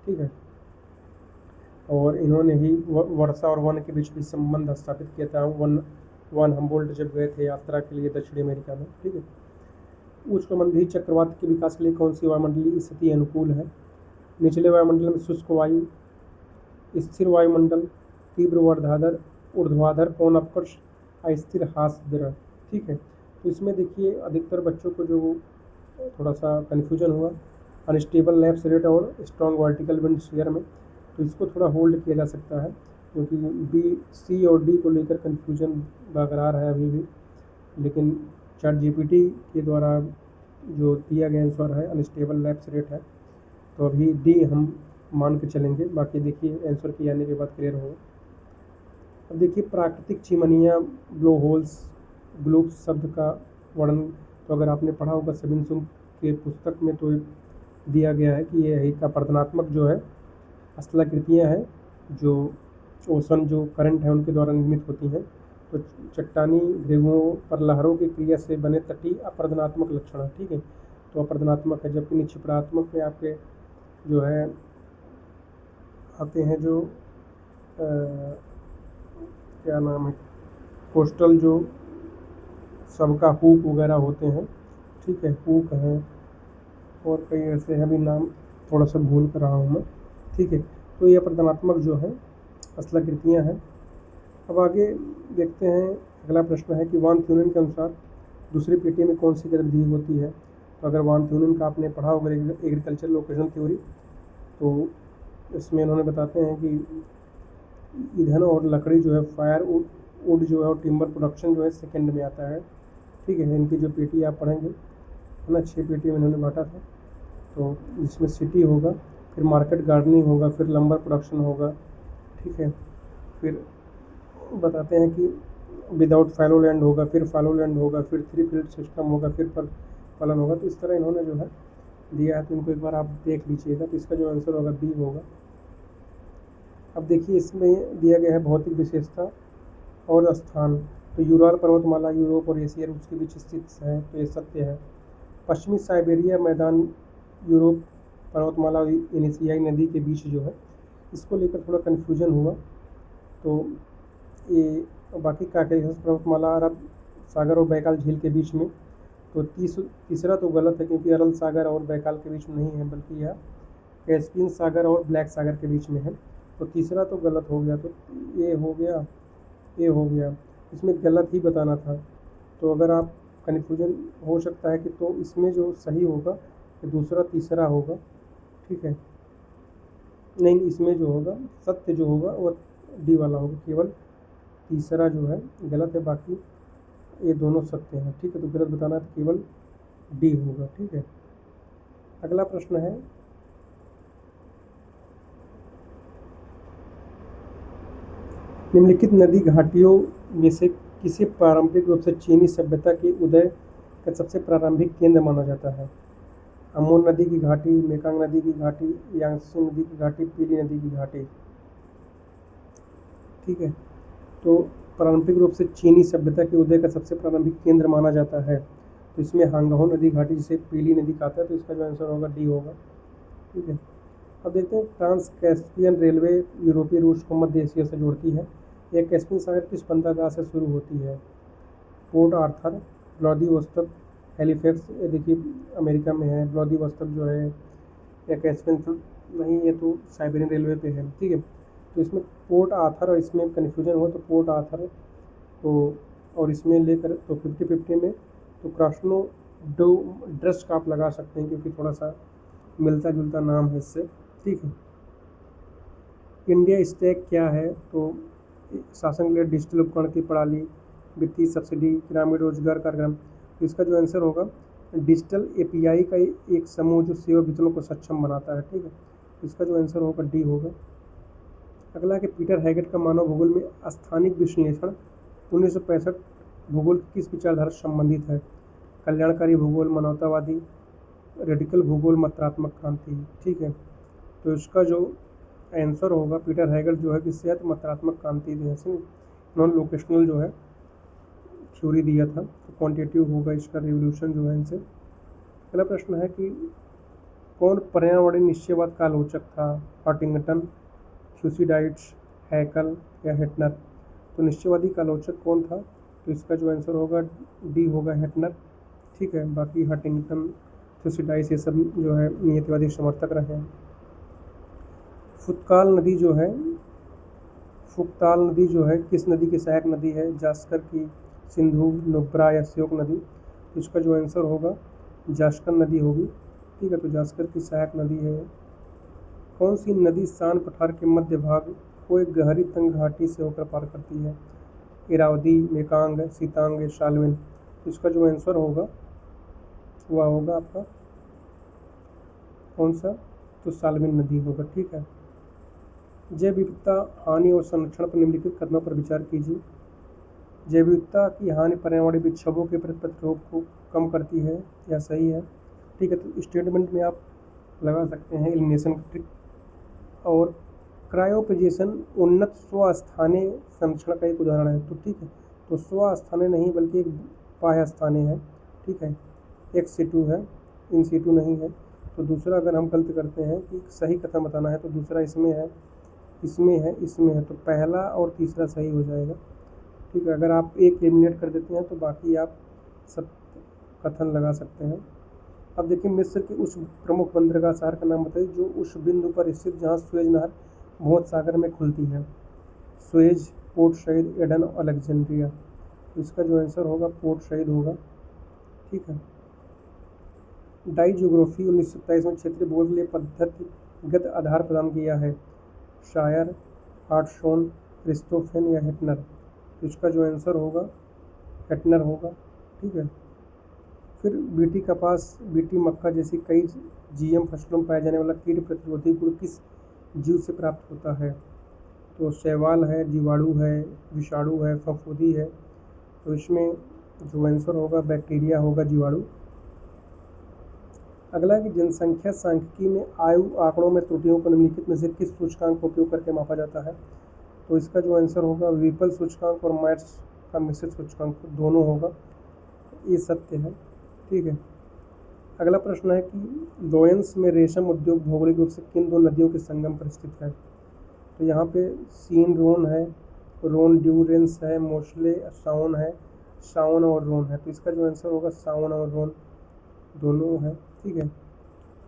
ठीक है, और इन्होंने ही वर्षा और वन के बीच भी संबंध स्थापित किया था। वन हम्बोल्ट जब गए थे यात्रा के लिए दक्षिण अमेरिका में। ठीक है, उष्णकटिबंधीय चक्रवात के विकास के लिए कौन सी वायुमंडलीय स्थिति अनुकूल है? निचले वायुमंडल में शुष्क वायु, स्थिर वायुमंडल, तीव्र ऊर्ध्वाधर पवन अपकर्ष, अस्थिर हास्य। ठीक है, तो इसमें देखिए अधिकतर बच्चों को जो थोड़ा सा कन्फ्यूजन हुआ अनस्टेबल लैप्स रेट और स्ट्रॉन्ग वर्टिकल विंड शेयर में, तो इसको थोड़ा होल्ड किया जा सकता है, क्योंकि बी, सी और डी को लेकर कन्फ्यूजन बरकरार है अभी भी। लेकिन ChatGPT के द्वारा जो दिया गया आंसर है अनस्टेबल लैप्स रेट है, तो अभी डी हम मान के चलेंगे, बाकी देखिए आंसर की आने के बाद क्लियर होगा। अब देखिए प्राकृतिक चिमनियाँ ब्लो होल्स ग्लूब्स शब्द का वर्णन, तो अगर आपने पढ़ा होगा सेबिनसुंग के पुस्तक में, तो दिया गया है कि ये एक अपरदनात्मक जो है स्थलाकृतियाँ हैं जो ओशन जो करंट है उनके द्वारा निर्मित होती हैं। तो चट्टानी भृगुओं पर लहरों की क्रिया से बने तटीय अपरदनात्मक लक्षण है। ठीक है, तो अपरदनात्मक है, जबकि निक्षिप्रात्मक में आपके जो है आते हैं जो क्या नाम है, कोस्टल जो सबका हुक वगैरह होते हैं। ठीक है, हुक है और कई ऐसे हैं, अभी नाम थोड़ा सा भूल कर रहा हूँ मैं। ठीक है, तो ये अपरदनात्मक जो है स्थलाकृतियाँ हैं। अब आगे देखते हैं, अगला प्रश्न है कि वान थ्यूनेन के अनुसार दूसरी पेटी में कौन सी गतिविधि होती है? तो अगर वान थ्यूनेन का आपने पढ़ा होगा एग्रीकल्चर लोकेशन थ्योरी, तो इसमें इन्होंने बताते हैं कि ईंधन और लकड़ी जो है फायर वुड जो है और टिम्बर प्रोडक्शन जो है सेकंड में आता है। ठीक है, इनकी जो पेटी आप पढ़ेंगे, है ना, 6 पेटी में इन्होंने बांटा था, तो जिसमें सिटी होगा, फिर मार्केट गार्डनिंग होगा, फिर लंबर प्रोडक्शन होगा। ठीक है, फिर बताते हैं कि विदाउट फैलो लैंड होगा, फिर फैलो लैंड होगा, फिर 3 फील्ड सिस्टम होगा, फिर फलन होगा। तो इस तरह इन्होंने जो है दिया है, तो इनको एक बार आप देख लीजिएगा, तो इसका जो आंसर होगा बी होगा। अब देखिए इसमें दिया गया है भौतिक विशेषता और स्थान, तो यूराल पर्वतमाला यूरोप और एशिया रूस के बीच स्थित है, तो ये सत्य है। पश्चिमी साइबेरिया मैदान यूरोप पर्वतमाला और एशियाई नदी के बीच जो है, इसको लेकर थोड़ा कन्फ्यूजन हुआ, तो ये बाकी काकेशस पर्वतमाला अरब सागर और बैकाल झील के बीच में, तो तीसरा तो गलत है, क्योंकि अरब सागर और बैकाल के बीच में नहीं है, बल्कि यह कैस्पियन सागर और ब्लैक सागर के बीच में है, तो तीसरा तो गलत हो गया, तो ये हो गया, ये हो गया, इसमें गलत ही बताना था। तो अगर आप कन्फ्यूजन हो सकता है कि तो इसमें जो सही होगा तो दूसरा तीसरा होगा। ठीक है, नहीं, इसमें जो होगा सत्य जो होगा वो डी वाला होगा, केवल तीसरा जो है गलत है, बाकी ये दोनों सत्य हैं। ठीक है, तो गलत बताना है तो केवल डी होगा। ठीक है, अगला प्रश्न है निम्नलिखित नदी घाटियों में से किसे पारंपरिक रूप से चीनी सभ्यता के उदय का सबसे प्रारंभिक केंद्र माना जाता है? अमून नदी की घाटी, मेकांग नदी की घाटी, यांगत्से नदी की घाटी, पीली नदी की घाटी। ठीक है, तो पारंपरिक रूप से चीनी सभ्यता के उदय का सबसे प्रारंभिक केंद्र माना जाता है, तो इसमें हांगहो नदी घाटी जिसे पीली नदी कहता है, तो इसका जो आंसर होगा डी होगा। ठीक है, अब देखते हैं ट्रांस कैस्पियन रेलवे यूरोपीय रूस को मध्य एशिया से जोड़ती है। यह कैस्पियन सागर किस बंदरगाह से शुरू होती है? Port Arthur, Vladivostok, Halifax. ये देखिए अमेरिका में है व्लादिवोस्तोक जो है, या कैस्पियन तो नहीं, ये तो साइबेरियन रेलवे पे है। ठीक है, तो इसमें पोर्ट आर्थर और इसमें कन्फ्यूजन हो तो पोर्ट आर्थर तो, और इसमें लेकर तो 50-50 में तो क्रास्नो डो ड्रस्ट का आप लगा सकते हैं, क्योंकि थोड़ा सा मिलता जुलता नाम है इससे। ठीक है, इंडिया स्टैक क्या है? तो शासन के लिए डिजिटल उपकरण की प्रणाली, वित्तीय सब्सिडी, ग्रामीण रोजगार कार्यक्रम। तो इसका जो आंसर होगा डिजिटल एपीआई का एक समूह जो सेवा वितरण को सक्षम बनाता है। ठीक है, तो इसका जो आंसर होगा डी होगा। अगला कि पीटर हैगेट का मानव भूगोल में स्थानिक विश्लेषण 1965 भूगोल की किस विचारधारा से संबंधित है? कल्याणकारी भूगोल, मानवतावादी, रेडिकल भूगोल, मात्रात्मक क्रांति। ठीक है, तो इसका जो आंसर होगा पीटर हैगेट जो है किससे है? तो मात्रात्मक क्रांति जैसे नॉन लोकेशनल जो है थ्योरी दिया था, तो क्वांटिटेटिव होगा इसका रिवोल्यूशन जो है इनसे। अगला प्रश्न है कि कौन पर्यावरणीय निश्चयवाद का आलोचक था? हॉटिंगटन, थ्यूसिडाइड्स, हैकल या हेटनर। तो निश्चयवादी का आलोचक कौन था? तो इसका जो आंसर होगा डी होगा हेटनर। ठीक है, बाकी हॉटिंगटन, थ्यूसिडाइड्स ये सब जो है नियतिवादी समर्थक रहे हैं। फुक्ताल नदी जो है किस नदी की सहायक नदी है? जास्कर की, सिंधु, नुब्रा या श्योक नदी। तो इसका जो आंसर होगा जास्कर नदी होगी। ठीक है, तो जास्कर की सहायक नदी है। कौन सी नदी सान पठार के मध्य भाग को एक गहरी तंग घाटी से होकर पार करती है? इरावदी, मेकांग, सीतांग, शाल्विन। तो इसका जो आंसर होगा वह होगा आपका कौन सा? तो शाल्विन नदी होगा। ठीक है, जैव विविधता हानि और संरक्षण पर निम्नलिखित कदमों पर विचार कीजिए। जैव विविधता की हानि पर्यावरणीय विक्षोभों के प्रतिरोध को कम करती है, या सही है। ठीक है, तो स्टेटमेंट में आप लगा सकते हैं एलिमिनेशन ट्रिक। और क्रायोप्रिजेशन उन्नत स्वस्थानीय संरक्षण का एक उदाहरण है। तो ठीक है, तो स्वस्थानीय नहीं बल्कि एक बाह्य स्थानीय है। ठीक है, एक्स सीटू है, इन सीटू नहीं है। तो दूसरा अगर हम गलत करते हैं कि सही कथन बताना है तो दूसरा इसमें है, इसमें है, इसमें है, तो पहला और तीसरा सही हो जाएगा। ठीक है, अगर आप एक एलिमिनेट कर देते हैं तो बाकी आप सब कथन लगा सकते हैं। अब देखिए मिस्र के उस प्रमुख बंदरगाह शहर का नाम बताइए जो उस बिंदु पर स्थित जहाँ सुएज नहर भूमध्य सागर में खुलती है। सुएज, पोर्ट सईद, एडन और अलेक्जेंड्रिया। तो इसका जो आंसर होगा पोर्ट सईद होगा। ठीक है, डाई ज्योग्राफी 1927 में क्षेत्रीय भूगोल के लिए पद्धतिगत आधार प्रदान किया है। शायर, हार्टशॉन, क्रिस्टोफेन या हेटनर। तो इसका जो आंसर होगा हेटनर होगा। ठीक है, फिर बीटी कपास, बीटी मक्का जैसी कई जीएम फसलों में पाया जाने वाला कीट प्रतिरोधी गुण किस जीव से प्राप्त होता है? तो शैवाल है, जीवाणु है, विषाणु है, फफूंदी है। तो इसमें जो आंसर होगा बैक्टीरिया होगा, जीवाणु। अगला कि जनसंख्या सांख्यिकी में आयु आंकड़ों में त्रुटियों को निम्नलिखित में से किस सूचकांक का उपयोग करके मापा जाता है? तो इसका जो आंसर होगा विपल सूचकांक और माइट्स का मिश्रित सूचकांक दोनों होगा, ये सत्य है। ठीक है, अगला प्रश्न है कि लोयंस में रेशम उद्योग भौगोलिक रूप से किन दो नदियों के संगम पर स्थित है? तो यहाँ पे सीन रोन है, रोन ड्यूरेंस है, मोस्ले साउन है, साउन और रोन है। तो इसका जो आंसर होगा साउन और रोन दोनों है। ठीक है,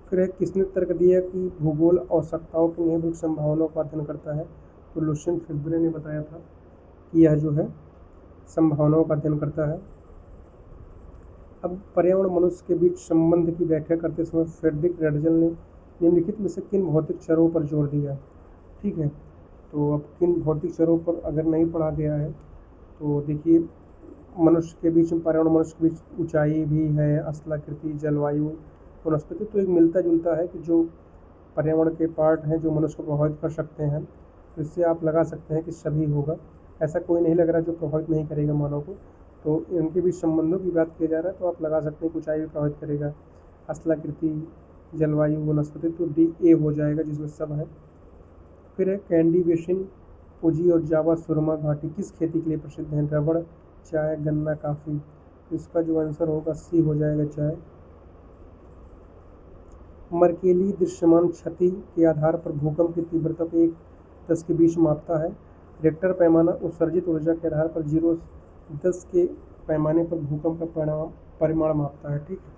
फिर किसने तर्क दिया कि भूगोल आवश्यकताओं की नहीं संभावनाओं का अध्ययन करता है? तो लुशियन फिब्रे ने बताया था कि यह जो है संभावनाओं का अध्ययन करता है। अब पर्यावरण मनुष्य के बीच संबंध की व्याख्या करते समय फ्रेडरिक रेडजल ने निम्नलिखित में से किन भौतिक चरों पर जोर दिया? ठीक है, तो अब किन भौतिक चरों पर अगर नहीं पढ़ा गया है तो देखिए मनुष्य के बीच में पर्यावरण मनुष्य के बीच ऊंचाई भी है, स्थलाकृति, जलवायु, वनस्पति। तो एक मिलता जुलता है कि जो पर्यावरण के पार्ट हैं जो मनुष्य को प्रभावित कर सकते हैं, तो इससे आप लगा सकते हैं कि सभी होगा। ऐसा कोई नहीं लग रहा जो प्रभावित नहीं करेगा मानव को। तो इनके बीच संबंधों की बात किया जा रहा है तो आप लगा सकते हैं कि ऊंचाई भी प्रभावित करेगा, स्थलाकृति, जलवायु, वनस्पति। तो डी ए हो जाएगा जिसमें सब है। फिर है कैंडी बेसिन, पुजी और जावा सुरमा घाटी किस खेती के लिए प्रसिद्ध है? रबड़, चाय, गन्ना, काफ़ी। इसका जो आंसर होगा सी हो जाएगा चाय। मर्केली दृश्यमान क्षति के आधार पर भूकंप की तीव्रता को 1-10 के बीच मापता है। रिक्टर पैमाना उत्सर्जित ऊर्जा के आधार पर 0-10 के पैमाने पर भूकंप का परिमाण मापता है। ठीक है,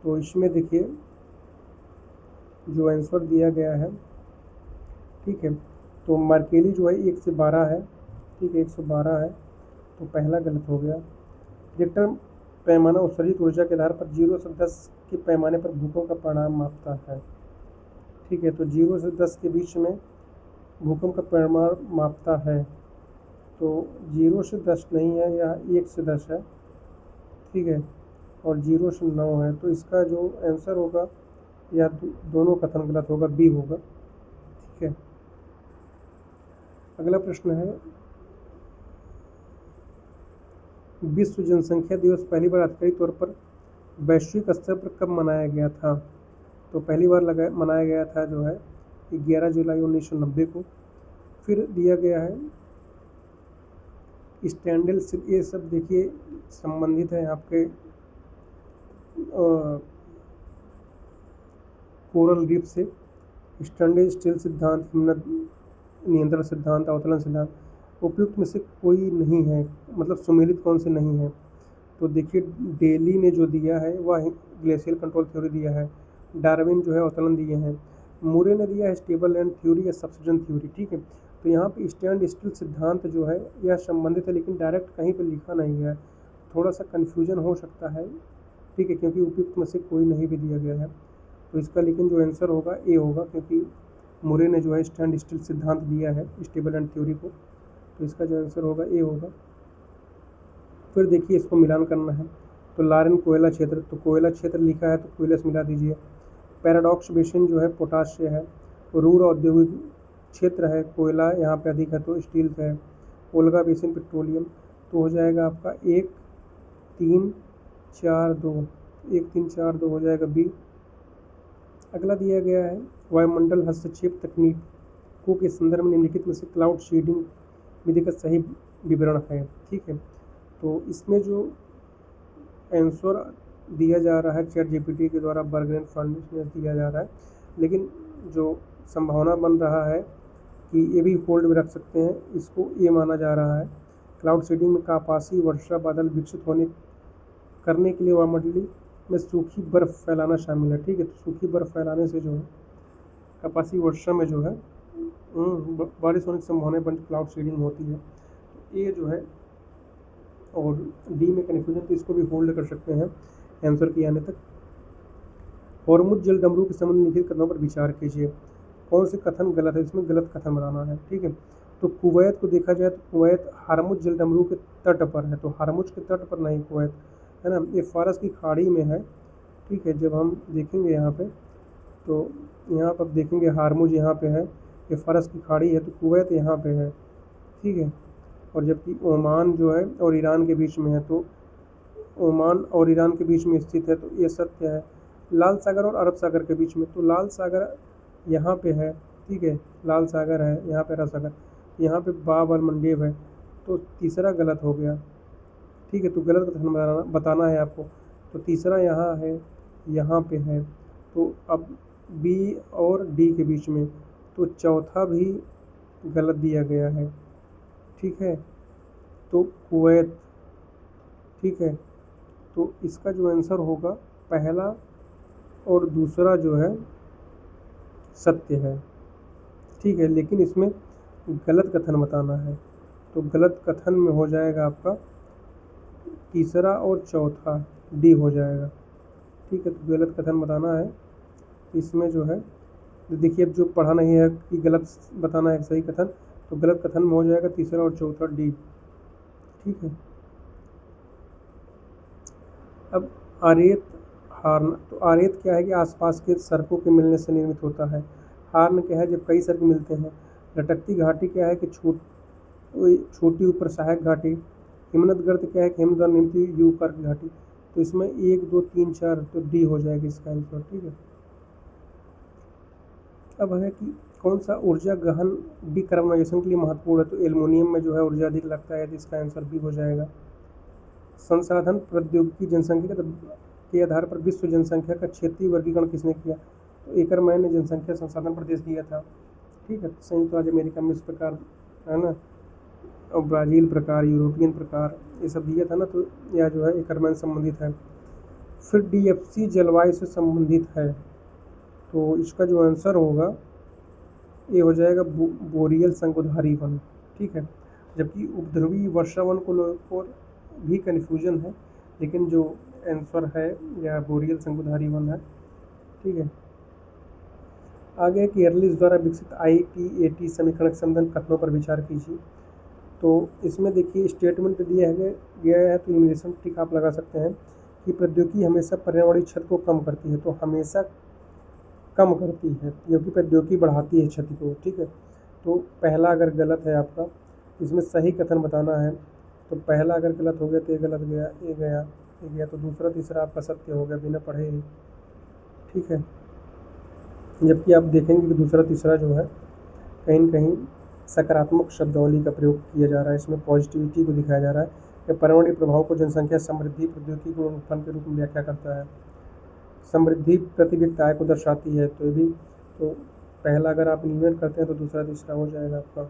तो इसमें देखिए जो आंसर दिया गया है, ठीक है, तो मर्केली जो है 1 से 12 है। ठीक है, 112 है, तो पहला गलत हो गया। रिक्टर पैमाना उत्सर्जित ऊर्जा के आधार पर 0 से 10 के पैमाने पर भूकंप का परिमाण मापता है। ठीक है, तो 0 से 10 के बीच में भूकंप का परिमाण मापता है, तो 0 से 10 नहीं है, यह 1 से 10 है। ठीक है, और 0 से 9 है, तो इसका जो आंसर होगा यह दोनों कथन गलत होगा, बी होगा। ठीक है, अगला प्रश्न है, विश्व जनसंख्या दिवस पहली बार आधिकारिक तौर पर वैश्विक स्तर पर कब मनाया गया था? तो पहली बार मनाया गया था जो है 11 जुलाई 1990 को। फिर दिया गया है स्टैंडल, ये सब देखिए संबंधित है आपके कोरल रीफ से। स्टैंडल स्टील सिद्धांत, हिमनद नियंत्रण सिद्धांत, अवतरण सिद्धांत, उपयुक्त में से कोई नहीं है, मतलब सुमेलित कौन से नहीं है? तो देखिए डेली ने जो दिया है वह ग्लेशियल कंट्रोल थ्योरी दिया है, डार्विन जो है अवतरण दिए हैं, मुरे ने दिया है स्टेबल लैंड थ्योरी या सब्सिडेंट थ्योरी। ठीक है, तो यहाँ पे स्टैंड स्टिल सिद्धांत जो है यह संबंधित है, लेकिन डायरेक्ट कहीं पे लिखा नहीं है, थोड़ा सा कन्फ्यूजन हो सकता है। ठीक है, क्योंकि उपयुक्त में से कोई नहीं भी दिया गया है, तो इसका लेकिन जो आंसर होगा ए होगा, क्योंकि मुरे ने जो है स्टैंड स्टिल सिद्धांत दिया है स्टेबल एंड थ्योरी को, तो इसका जो आंसर होगा ए होगा। फिर देखिए इसको मिलान करना है, तो लारेन कोयला क्षेत्र, तो कोयला क्षेत्र लिखा है तो कोयला से मिला दीजिए। पैराडॉक्स बेसिन जो है पोटाश से है। रूर औद्योगिक क्षेत्र है, कोयला यहाँ पे अधिक है तो स्टील से है। ओल्गा बेसिन पेट्रोलियम, तो हो जाएगा आपका 1 3 4 2, 1 3 4 2 हो जाएगा बी। अगला दिया गया है वायुमंडल हस्तक्षेप तकनीकों के संदर्भ में निम्नलिखित में से क्लाउड सीडिंग विधि का सही विवरण है। ठीक है, तो इसमें जो आंसर दिया जा रहा है चैट जीपीटी के द्वारा बर्गरेन फाउंडेशन में दिया जा रहा है, लेकिन जो संभावना बन रहा है कि ये भी होल्ड में रख सकते हैं, इसको ये माना जा रहा है क्लाउड सीडिंग में आकाशीय वर्षा बादल विकसित होने करने के लिए वायुमंडलीय में सूखी बर्फ फैलाना शामिल है। ठीक है, तो सूखी बर्फ फैलाने से जो है आकाशीय वर्षा में जो है बारिश होने की संभावना बन क्लाउड सीडिंग होती है। तो ये जो है, और डी में कन्फ्यूजन, तो इसको भी होल्ड कर सकते हैं आंसर के आने तक। हॉर्मुज जल डमरू के संबंध में लिखित कथनों पर विचार कीजिए। कौन से कथन गलत है? इसमें गलत कथन बनाना है। ठीक है, तो कुवैत को देखा जाए तो कुवैत हॉर्मुज जल डमरू के तट पर है, तो हॉर्मुज के तट पर नहीं कुवैत है ना, ये फारस की खाड़ी में है। ठीक है, जब हम देखेंगे यहाँ पे, तो यहाँ पर देखेंगे हॉर्मुज यहाँ पे है, ये फारस की खाड़ी है, तो कुवैत यहाँ पे है। ठीक है, और जबकि ओमान जो है और ईरान के बीच में है, तो ओमान और ईरान के बीच में स्थित है, तो ये सत्य है। लाल सागर और अरब सागर के बीच में, तो लाल सागर यहाँ पे है। ठीक है, लाल सागर है, यहाँ पे अरब सागर, यहाँ पे बाब और मंडेब है, तो तीसरा गलत हो गया। ठीक है, तो गलत कथन बताना है आपको, तो तीसरा यहाँ है, यहाँ पे है, तो अब बी और डी के बीच में, तो चौथा भी गलत दिया गया है। ठीक है, तो कुवैत। ठीक है, तो इसका जो आंसर होगा पहला और दूसरा जो है सत्य है। ठीक है, लेकिन इसमें गलत कथन बताना है, तो गलत कथन में हो जाएगा आपका तीसरा और चौथा, डी हो जाएगा। ठीक है, तो गलत कथन बताना है इसमें जो है, तो देखिए अब जो पढ़ा नहीं है कि गलत बताना है सही कथन, तो गलत कथन में हो जाएगा तीसरा और चौथा, डी। ठीक है, अब आरेत हार्न, तो आरेत क्या है कि आसपास के सड़कों के मिलने से निर्मित होता है। हार्न क्या है जब कई सड़क मिलते हैं। लटकती घाटी क्या है कि छोटी ऊपर सहायक घाटी। हिमनद गर्त क्या है कि हिमनद निर्मित यू कर्क घाटी। तो इसमें 1 2 3 4, तो डी हो जाएगा इसका आंसर। ठीक है, अब है कि कौन सा ऊर्जा गहन डिकार्बोनाइजेशन के लिए महत्वपूर्ण है, तो एल्युमिनियम में जो है ऊर्जा अधिक लगता है, तो इसका आंसर बी हो जाएगा। संसाधन प्रौद्योगिकी जनसंख्या के आधार पर विश्व जनसंख्या का क्षेत्रीय वर्गीकरण किसने किया? तो एकरमैन ने जनसंख्या संसाधन प्रदेश दिया था। ठीक है, संयुक्त राज्य अमेरिका में इस प्रकार है ना, और ब्राज़ील प्रकार, यूरोपियन प्रकार, ये सब दिया था ना, तो यह जो है एकरमैन संबंधित है। फिर DFC जलवायु से संबंधित है, तो इसका जो आंसर होगा ये हो जाएगा बोरियल शंकुधारी वन। ठीक है, जबकि उपद्रवी वर्षा वन को भी कन्फ्यूजन है, लेकिन जो आंसर है यह बोरियल शंकुधारी वन है। ठीक है, आगे कि एर्लिस द्वारा विकसित IPAT समीकरण समाधान कथनों पर विचार कीजिए। तो इसमें देखिए स्टेटमेंट दिया गया है, तो इमिनेशन टिक आप लगा सकते हैं कि प्रौद्योगिकी हमेशा पर्यावरणीय क्षति को कम करती है, तो हमेशा कम करती है, क्योंकि प्रौद्योगिकी बढ़ाती है क्षति को। ठीक है, तो पहला अगर गलत है आपका, इसमें सही कथन बताना है, तो पहला अगर गलत हो गया तो ये गलत गया, ये गया, ये गया, तो दूसरा तीसरा आपका सत्य हो गया बिना पढ़े ही। ठीक है, जबकि आप देखेंगे कि दूसरा तीसरा जो है कहीं न कहीं सकारात्मक शब्दावली का प्रयोग किया जा रहा है, इसमें पॉजिटिविटी को दिखाया जा रहा है कि पर्यावरणीय प्रभाव को जनसंख्या समृद्धि प्रौद्योगिकी गुण उत्पन्न के रूप में व्याख्या करता है। समृद्धि प्रति व्यक्ति आय को दर्शाती है, तो ये भी, तो पहला अगर आप इन्वेंट करते हैं तो दूसरा तीसरा हो जाएगा आपका।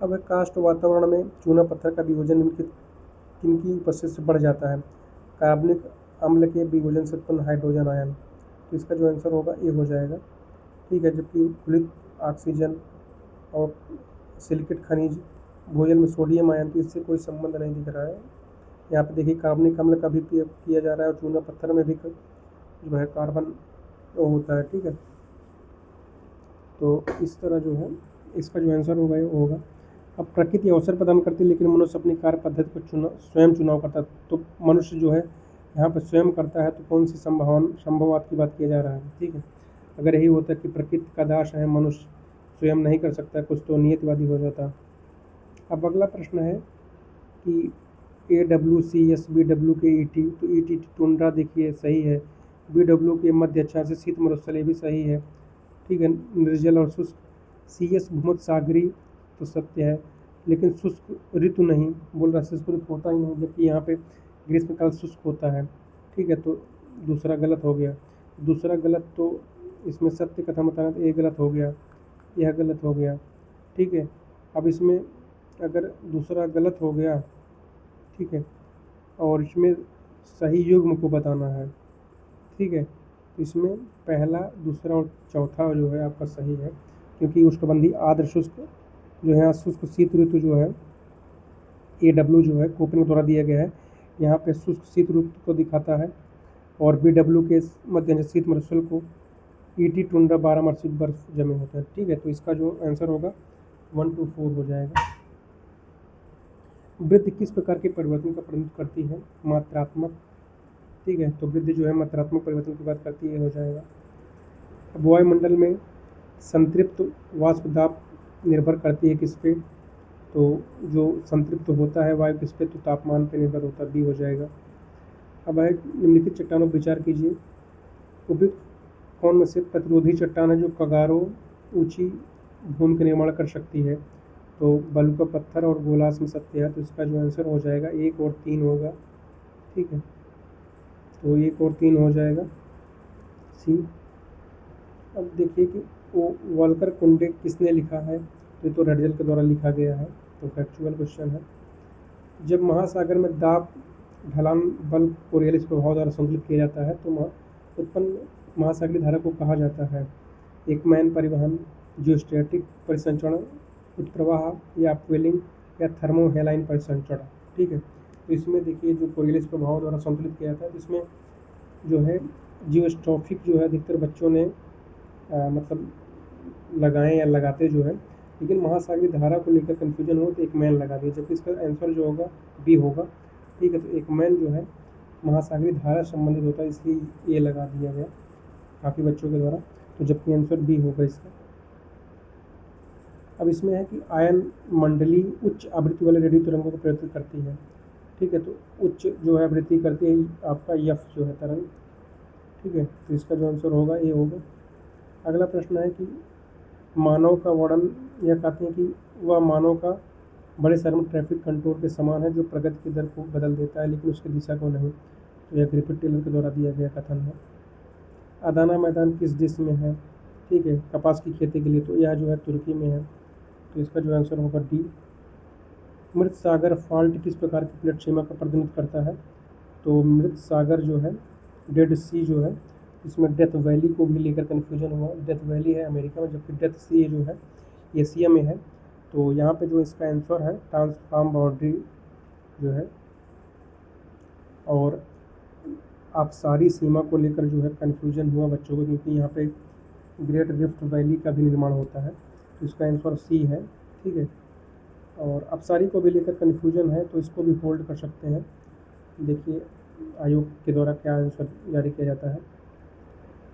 अब कास्ट वातावरण में चूना पत्थर का विभोजन निम्नलिखित किनकी उपस्थिति से बढ़ जाता है? कार्बनिक अम्ल के विभोजन से उत्पन्न हाइड्रोजन आयन, तो इसका जो आंसर होगा ये हो जाएगा। ठीक है, जबकि खुलित ऑक्सीजन और सिलिकेट खनिज भोजन में सोडियम आयन, तो इससे कोई संबंध नहीं दिख रहा है। यहाँ पे देखिए कार्बनिक अम्ल का भी प्रयोग किया जा रहा है, और चूना पत्थर में भी जो है कार्बन होता है। ठीक है, तो इस तरह जो है इसका जो आंसर होगा ये होगा। अब प्रकृति अवसर प्रदान करती है, लेकिन मनुष्य अपनी कार्य पद्धति को स्वयं चुनाव करता है, तो मनुष्य जो है यहाँ पर स्वयं करता है, तो कौन सी संभववाद की बात किया जा रहा है? ठीक है, अगर यही होता कि प्रकृति का दास है, मनुष्य स्वयं नहीं कर सकता कुछ, तो नियतवादी हो जाता। अब अगला प्रश्न है कि AWCS BW के ET, तो ET टुंड्रा देखिए सही है, BW के मध्य अक्षांश शीत मरुस्थल ये भी सही है। ठीक है, निर्जल और शुष्क, CS भूमध्य सागरी तो सत्य है, लेकिन शुष्क ऋतु नहीं बोल रहा, शुष्क ऋतु होता ही नहीं, जबकि यहाँ पे ग्रीष्मकाल शुष्क होता है। ठीक है, तो दूसरा गलत हो गया। दूसरा गलत, तो इसमें सत्य कथन बताना, तो ये गलत हो गया, यह गलत हो गया। ठीक है, अब इसमें अगर दूसरा गलत हो गया, ठीक है, और इसमें सही युग्म को बताना है। ठीक है, तो इसमें पहला, दूसरा और चौथा जो है आपका सही है, क्योंकि उष्णकटिबंधीय आर्द्र शुष्क जो है, शुष्क शीत ऋतु जो है AW जो है कोपेन द्वारा दिया गया है, यहाँ पे शुष्क शीत ऋतु को दिखाता है, और BW के मध्य शीत मरुस्थल को ET टुंड्रा 12 मासी बर्फ जमे होते हैं। ठीक है, तो इसका जो आंसर होगा 1 to 4 हो जाएगा। वृद्धि किस प्रकार के परिवर्तन का प्रतिनिधित्व करती है? मात्रात्मक। ठीक है, तो वृद्धि जो है मात्रात्मक परिवर्तन की बात करती है, हो जाएगा। अब वायुमंडल में संतृप्त वाष्प दाब निर्भर करती है किस पे? तो जो संतृप्त होता है वायु किस पे? तो तापमान पे निर्भर होता है, बी हो जाएगा। अब है निम्नलिखित चट्टानों पर विचार कीजिए। उपयुक्त कौन में से प्रतिरोधी चट्टान है जो कगारों ऊंची भूमि का निर्माण कर सकती है? तो बालू का पत्थर और गोलास में सत्य है, तो इसका जो आंसर हो जाएगा 1 और 3 होगा। ठीक है, तो 1 और 3 हो जाएगा सी। अब देखिए कि वो वॉल्कर कुंडे किसने लिखा है? तो रडजल के द्वारा लिखा गया है, तो फैक्चुअल क्वेश्चन है। जब महासागर में दाब ढलान बल कोरियलिस प्रभाव द्वारा संतुलित किया जाता है, तो उत्पन्न महासागरीय धारा को कहा जाता है एकमैन परिवहन, जियोस्टैटिक परिसंचरण, उत्प्रवाह या अपवेलिंग या थर्मोहेलाइन परिसंचरण। ठीक है, तो इसमें देखिए जो कोरियलिस प्रभाव द्वारा संतुलित किया जाता है, इसमें जो है जियोस्ट्रॉफिक जो है अधिकतर बच्चों ने मतलब लगाएं या लगाते जो है, लेकिन महासागरीय धारा को लेकर कन्फ्यूजन हो तो एकमैन लगा दिया, जबकि इसका आंसर जो होगा बी होगा। ठीक है, तो एकमैन जो है महासागरीय धारा संबंधित होता है, इसलिए ये लगा दिया गया काफ़ी बच्चों के द्वारा, तो जबकि आंसर बी होगा इसका। अब इसमें है कि आयन मंडली उच्च आवृत्ति वाले रेडियो तरंगों को प्रवर्तित करती है। ठीक है, तो उच्च जो है आवृत्ति करती है आपका यफ जो है तरंग। ठीक है, तो इसका जो आंसर होगा ये होगा। अगला प्रश्न है कि मानव का वर्णन, यह कहते हैं कि वह मानव का बड़े शहर में ट्रैफिक कंट्रोल के समान है जो प्रगति की दर को बदल देता है लेकिन उसकी दिशा को नहीं। तो यह ग्रिफिथ टेलर के द्वारा दिया गया कथन है। अदाना मैदान किस देश में है? ठीक है, कपास की खेती के लिए, तो यह जो है तुर्की में है। तो इसका जो आंसर होगा डी। मृत सागर फॉल्ट किस प्रकार की प्लेट सीमा का प्रतिनिधित्व करता है? तो मृत सागर जो है, डेड सी जो है, इसमें डेथ वैली को भी लेकर कन्फ्यूजन हुआ। डेथ वैली है अमेरिका में, जबकि डेथ सी जो है एशिया में है। तो यहाँ पे जो इसका आंसर है ट्रांसफॉर्म बाउंड्री जो है, और आप सारी सीमा को लेकर जो है कन्फ्यूजन हुआ बच्चों को, क्योंकि यहाँ पे ग्रेट रिफ्ट वैली का भी निर्माण होता है। तो इसका आंसर सी है। ठीक है, और अपसारी को भी लेकर कन्फ्यूजन है, तो इसको भी होल्ड कर सकते हैं। देखिए आयोग के द्वारा क्या आंसर जारी किया जाता है।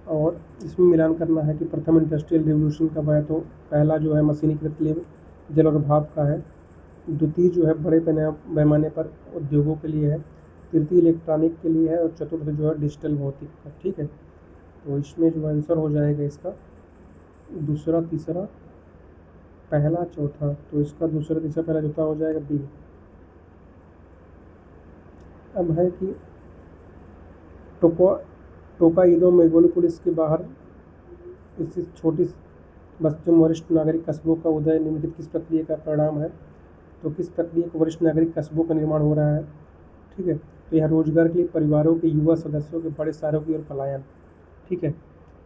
और इसमें मिलान करना है कि प्रथम इंडस्ट्रियल रिवोल्यूशन कब आया? तो पहला जो है मशीनीकृत के लिए जल और भाप का है। द्वितीय जो है बड़े पैमाने पर उद्योगों के लिए है। तृतीय इलेक्ट्रॉनिक के लिए है, और चतुर्थ जो है डिजिटल भौतिक का। ठीक है, तो इसमें जो आंसर हो जाएगा इसका दूसरा, तीसरा, पहला, चौथा। तो इसका दूसरा, तीसरा, पहला, चौथा हो जाएगा बी। अब है कि टोकाइदो मेगालोपोलिस के बाहर स्थित छोटी बस्तियों में वरिष्ठ नागरिक कस्बों का उदय निम्नलिखित किस प्रक्रिया का परिणाम है? तो किस प्रक्रिया को वरिष्ठ नागरिक कस्बों का निर्माण हो रहा है? ठीक है, तो यह रोजगार के लिए परिवारों के युवा सदस्यों के बड़े शहरों की ओर पलायन। ठीक है,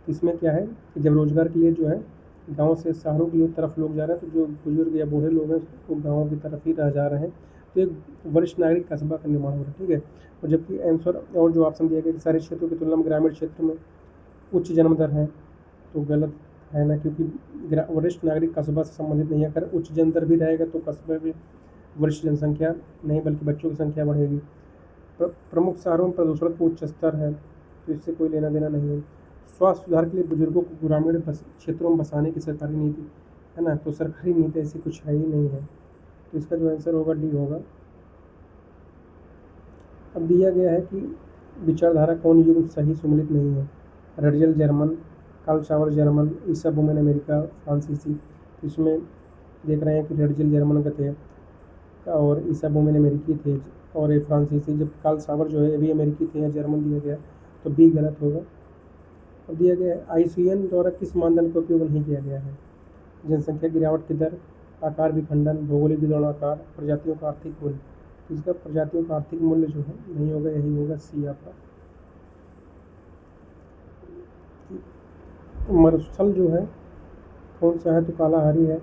इसमें क्या है कि जब रोजगार के लिए जो है गांव से शहरों की तरफ लोग जा रहे हैं, तो जो बुजुर्ग या बूढ़े लोग हैं वो गाँव की तरफ ही रह जा रहे हैं। तो एक वरिष्ठ नागरिक कस्बा का निर्माण हो रहा है। ठीक है, और जबकि आंसर और जो ऑप्शन दिया गया कि शहरी क्षेत्रों की तुलना में ग्रामीण क्षेत्र में उच्च जन्म दर है, तो गलत है ना, क्योंकि वरिष्ठ नागरिक कस्बा से संबंधित नहीं है। अगर उच्च जन्म दर भी रहेगा तो कस्बे में वरिष्ठ जनसंख्या नहीं बल्कि बच्चों की संख्या बढ़ेगी। प्रमुख शहरों में प्रदूषण का उच्च स्तर है, तो इससे कोई लेना देना नहीं है। स्वास्थ्य सुधार के लिए बुजुर्गों को ग्रामीण क्षेत्रों में बसाने की सरकारी नीति है ना, तो सरकारी नीति ऐसी कुछ है ही नहीं है। तो इसका जो आंसर होगा डी होगा। अब दिया गया है कि विचारधारा कौन युग सही सुमिलित नहीं है? रडियल जर्मन, कार्ल सावर जर्मन, ईसा बुमेन अमेरिका, फ्रांसीसी। इसमें देख रहे हैं कि रडियल जर्मन का थे और ईसा बुमेन अमेरिकी थे, और ये फ्रांसीसी। जब कार्ल सावर जो है ये भी अमेरिकी थे, या जर्मन दिया गया, तो बी गलत होगा। अब दिया गया है IUCN द्वारा किस मानदंड का उपयोग नहीं किया गया है? जनसंख्या गिरावट की दर, आकार विखंडन, भौगोलिक वितरणाकार, प्रजातियों का आर्थिक मूल्य। इसका प्रजातियों का आर्थिक मूल्य जो है नहीं होगा, यही होगा सी आपका। मरुस्थल जो है कौन सा है? तो कालाहारी है।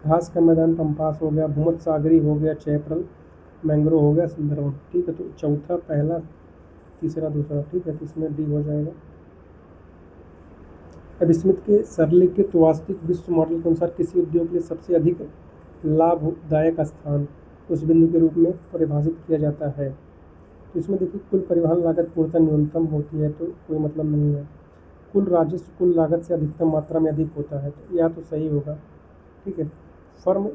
घास का मैदान पंपास हो गया, भूमध्य सागरी हो गया चैप्रल, मैंग्रोव हो गया सुंदरवन। ठीक है, तो चौथा, पहला, तीसरा, दूसरा। ठीक है, तो इसमें डी हो जाएगा। अब स्मिथ के सरलीकृत वास्तविक विश्व मॉडल के अनुसार किसी उद्योग के लिए सबसे अधिक लाभदायक स्थान उस बिंदु के रूप में परिभाषित किया जाता है। तो इसमें देखिए कुल परिवहन लागत पूर्णतः न्यूनतम होती है, तो कोई मतलब नहीं है। कुल राजस्व कुल लागत से अधिकतम मात्रा में अधिक होता है, तो यह तो सही होगा। ठीक है, फर्म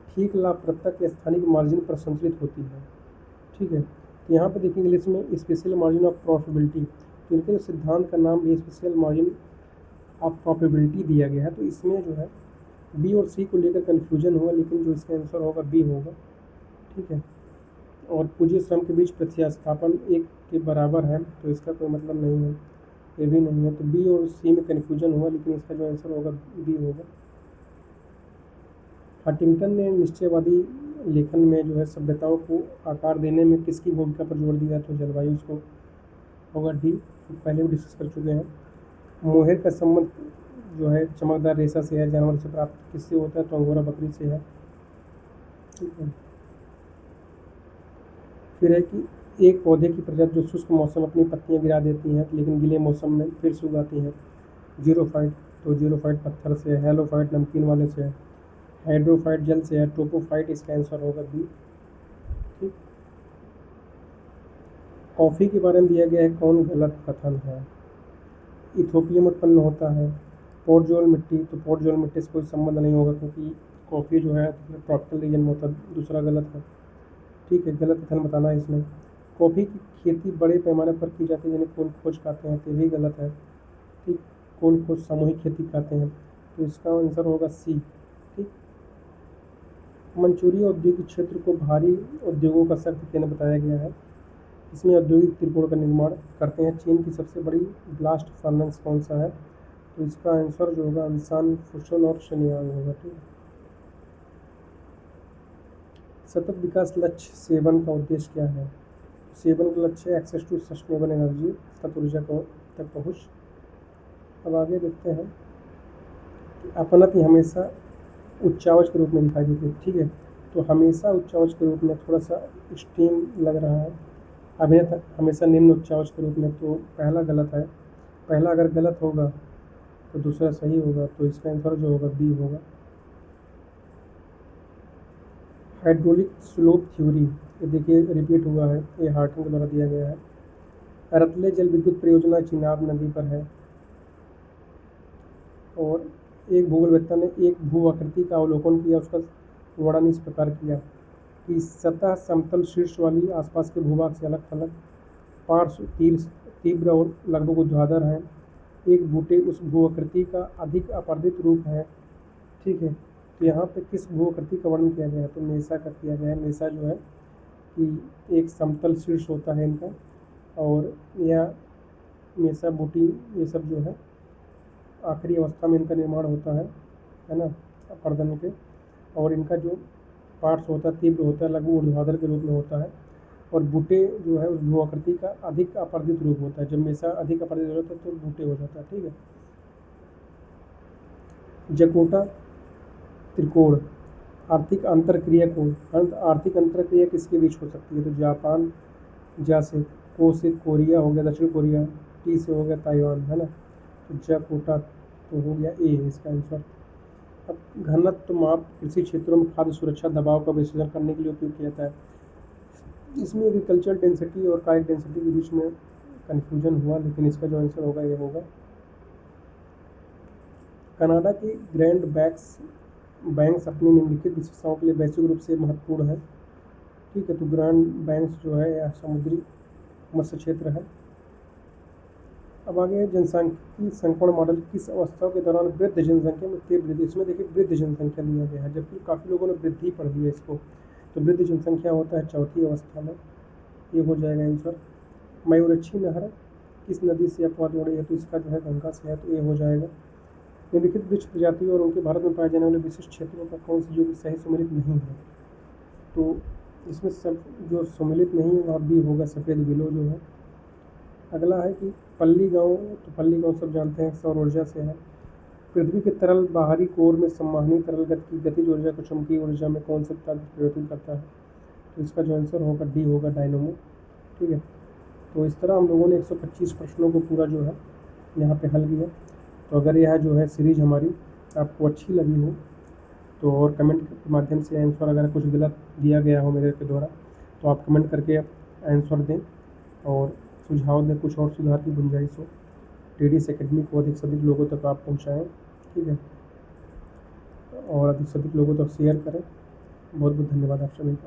ठीक लाभप्रदता के स्थानिक मार्जिन पर संतुलित होती है। ठीक है, तो यहाँ पे देखिए इंग्लिश में स्पेशल मार्जिन ऑफ प्रॉफिटेबिलिटी, तो इनके सिद्धांत का नाम भी स्पेशल मार्जिन ऑफ प्रॉफिटेबिलिटी दिया गया है। तो इसमें जो है बी और सी को लेकर कन्फ्यूजन हुआ, लेकिन जो इसका आंसर होगा बी होगा। ठीक है, और पूंजी श्रम के बीच प्रतिस्थापन एक के बराबर है, तो इसका कोई मतलब नहीं है, ये भी नहीं है। तो बी और सी में कन्फ्यूजन हुआ, लेकिन इसका जो आंसर होगा बी होगा। हंटिंगटन ने निश्चयवादी लेखन में जो है सभ्यताओं को आकार देने में किसकी भूमिका पर जोर दिया? तो जलवायु, उसको होगा डी, पहले भी डिस्कस कर चुके हैं। मोहेर का संबंध जो है चमकदार रेशा से है, जानवर से प्राप्त किससे होता है? तो अंगोरा बकरी से है। ठीक है, फिर है कि एक पौधे की प्रजाति जो शुष्क मौसम अपनी पत्तियां गिरा देती हैं लेकिन गीले मौसम में फिर से उगाती हैं। जीरोफाइट, तो जीरोफाइट पत्थर से है, हेलोफाइट नमकीन वाले से है, हाइड्रोफाइट जल से है, ट्रोपोफाइट इसका आंसर होगा बी। ठीक, कॉफ़ी के बारे में दिया गया है कौन गलत कथन है? इथोपिया में उत्पन्न होता है। पोर्टजोल मिट्टी, तो पोर्टजोल मिट्टी से कोई संबंध नहीं होगा, क्योंकि कॉफ़ी जो है ट्रॉपिकल रीजन में होता है। दूसरा गलत है। ठीक है, गलत कथन बताना है इसमें। कॉफ़ी की खेती बड़े पैमाने पर की जाती है, जिन्हें कोल खोज कहते हैं, तो भी गलत है। ठीक, कोल खोज सामूहिक खेती कहते हैं, तो इसका आंसर होगा सी। ठीक, मंचूरिया औद्योगिक क्षेत्र को भारी उद्योगों का सख्त केंद्र बताया गया है। इसमें औद्योगिक त्रिकोण का निर्माण करते हैं। चीन की सबसे बड़ी ब्लास्ट फर्नेस कौन सा है? तो इसका आंसर जो होगा अनसान, फुशन और शनियांग होगा। ठीक है। सतत विकास लक्ष्य 7 का उद्देश्य क्या है? 7 का लक्ष्य एक्सेस टू सस्टेनेबल एनर्जी, सतत ऊर्जा तक पहुँच। अब आगे देखते हैं कि अपनति हमेशा उच्चावच के रूप में दिखाई देती है। ठीक है, तो हमेशा उच्चावच के रूप में थोड़ा सा स्टीम लग रहा है। अभिनय हमेशा निम्न उच्चावच के रूप में, तो पहला गलत है। पहला अगर गलत होगा तो दूसरा सही होगा, तो इसका आंसर जो होगा बी होगा। हाइड्रोलिक स्लोप थ्योरी, ये देखिए रिपीट हुआ है, ये हार्टन के द्वारा दिया गया है। रतले जल विद्युत परियोजना चिनाब नदी पर है। और एक भूगोलवेत्ता ने एक भू आकृति का अवलोकन किया, उसका वर्णन इस प्रकार किया कि सतह समतल शीर्ष वाली, आसपास के भूभाग से अलग थलग, पार्श्व तीव्र और लगभग ऊर्ध्वाधर हैं। एक बूटे उस भू आकृति का अधिक अपरदित रूप है। ठीक है, तो यहाँ पे किस भू आकृति का वर्णन किया गया है? तो मेसा का किया गया है। मेसा जो है कि एक समतल शीर्ष होता है इनका, और यह मेसा बूटी ये सब जो है आखिरी अवस्था में इनका निर्माण होता है ना, अपर्दन के। और इनका जो पार्ट्स होता है तीव्र होता है, लघु ऊर्ध्वाधर के रूप में होता है। और बूटे जो है उस भू आकृति का अधिक अपर्दित रूप होता है। जब मेसा अधिक अपर्दित होता है तो बूटे हो जाता है। ठीक है। जकोटा त्रिकोण आर्थिक अंतरक्रिया आर्थिक अंतरक्रिया किसके बीच हो सकती है? तो जापान, जा से, को से कोरिया हो गया, दक्षिण कोरिया, टी से हो गया ताइवान, है ना। तो जकोटा तो हो गया ए इसका आंसर। अब घनत्व माप कृषि क्षेत्रों में खाद्य सुरक्षा दबाव का विश्लेषण करने के लिए उपयोग किया जाता है। इसमें एग्रीकल्चर डेंसिटी और कायिक डेंसिटी के बीच में कन्फ्यूजन हुआ, लेकिन इसका जो आंसर होगा ये होगा। कनाडा की ग्रैंड बैंक्स अपनी निम्नलिखित विशेषताओं के लिए वैश्विक रूप से महत्वपूर्ण है। ठीक है, तो ग्रैंड बैंक्स जो है यह समुद्री मत्स्य क्षेत्र है। अब आगे जनसांख्यिकी संक्रमण मॉडल किस अवस्था के दौरान वृद्ध जनसंख्या में तीव्र वृद्धि? इसमें देखिए वृद्ध जनसंख्या दिया गया है, जबकि काफ़ी लोगों ने वृद्धि पढ़ ली है इसको। तो वृद्ध जनसंख्या होता है चौथी अवस्था में, ये हो जाएगा आंसर। मयूरक्षी नहर किस नदी से अपवाद हो रही है? तो इसका जो है गंगा से है, तो ये हो जाएगा। निम्नलिखित वृक्ष प्रजातियों और उनके भारत में पाए जाने वाले विशिष्ट क्षेत्रों का कौन सी जो सही सम्मिलित नहीं है? तो इसमें सब जो सम्मिलित नहीं है वह भी होगा सफ़ेद विलो जो है। अगला है कि पल्ली गांव, तो पल्ली गांव सब जानते हैं सौर ऊर्जा से है। पृथ्वी के तरल बाहरी कोर में संवहनी तरल की गतिज ऊर्जा को चुंबकीय ऊर्जा में कौन सा तत्व परिवर्तित करता है? तो इसका जो आंसर होगा डी होगा, डायनोमो। ठीक है, तो इस तरह हम लोगों ने 125 प्रश्नों को पूरा जो है यहाँ पे हल किया। तो अगर यह जो है सीरीज हमारी आपको अच्छी लगी हो तो, और कमेंट के माध्यम से आंसर अगर कुछ गलत दिया गया हो मेरे के द्वारा, तो आप कमेंट करके आंसर दें और सुझाव दें, कुछ और सुधार की गुंजाइश हो। TDS एकेडमी को अधिक से अधिक लोगों तक आप पहुँचाएँ। ठीक है, और अधिक से अधिक लोगों तक शेयर करें। बहुत बहुत धन्यवाद आप सभी का।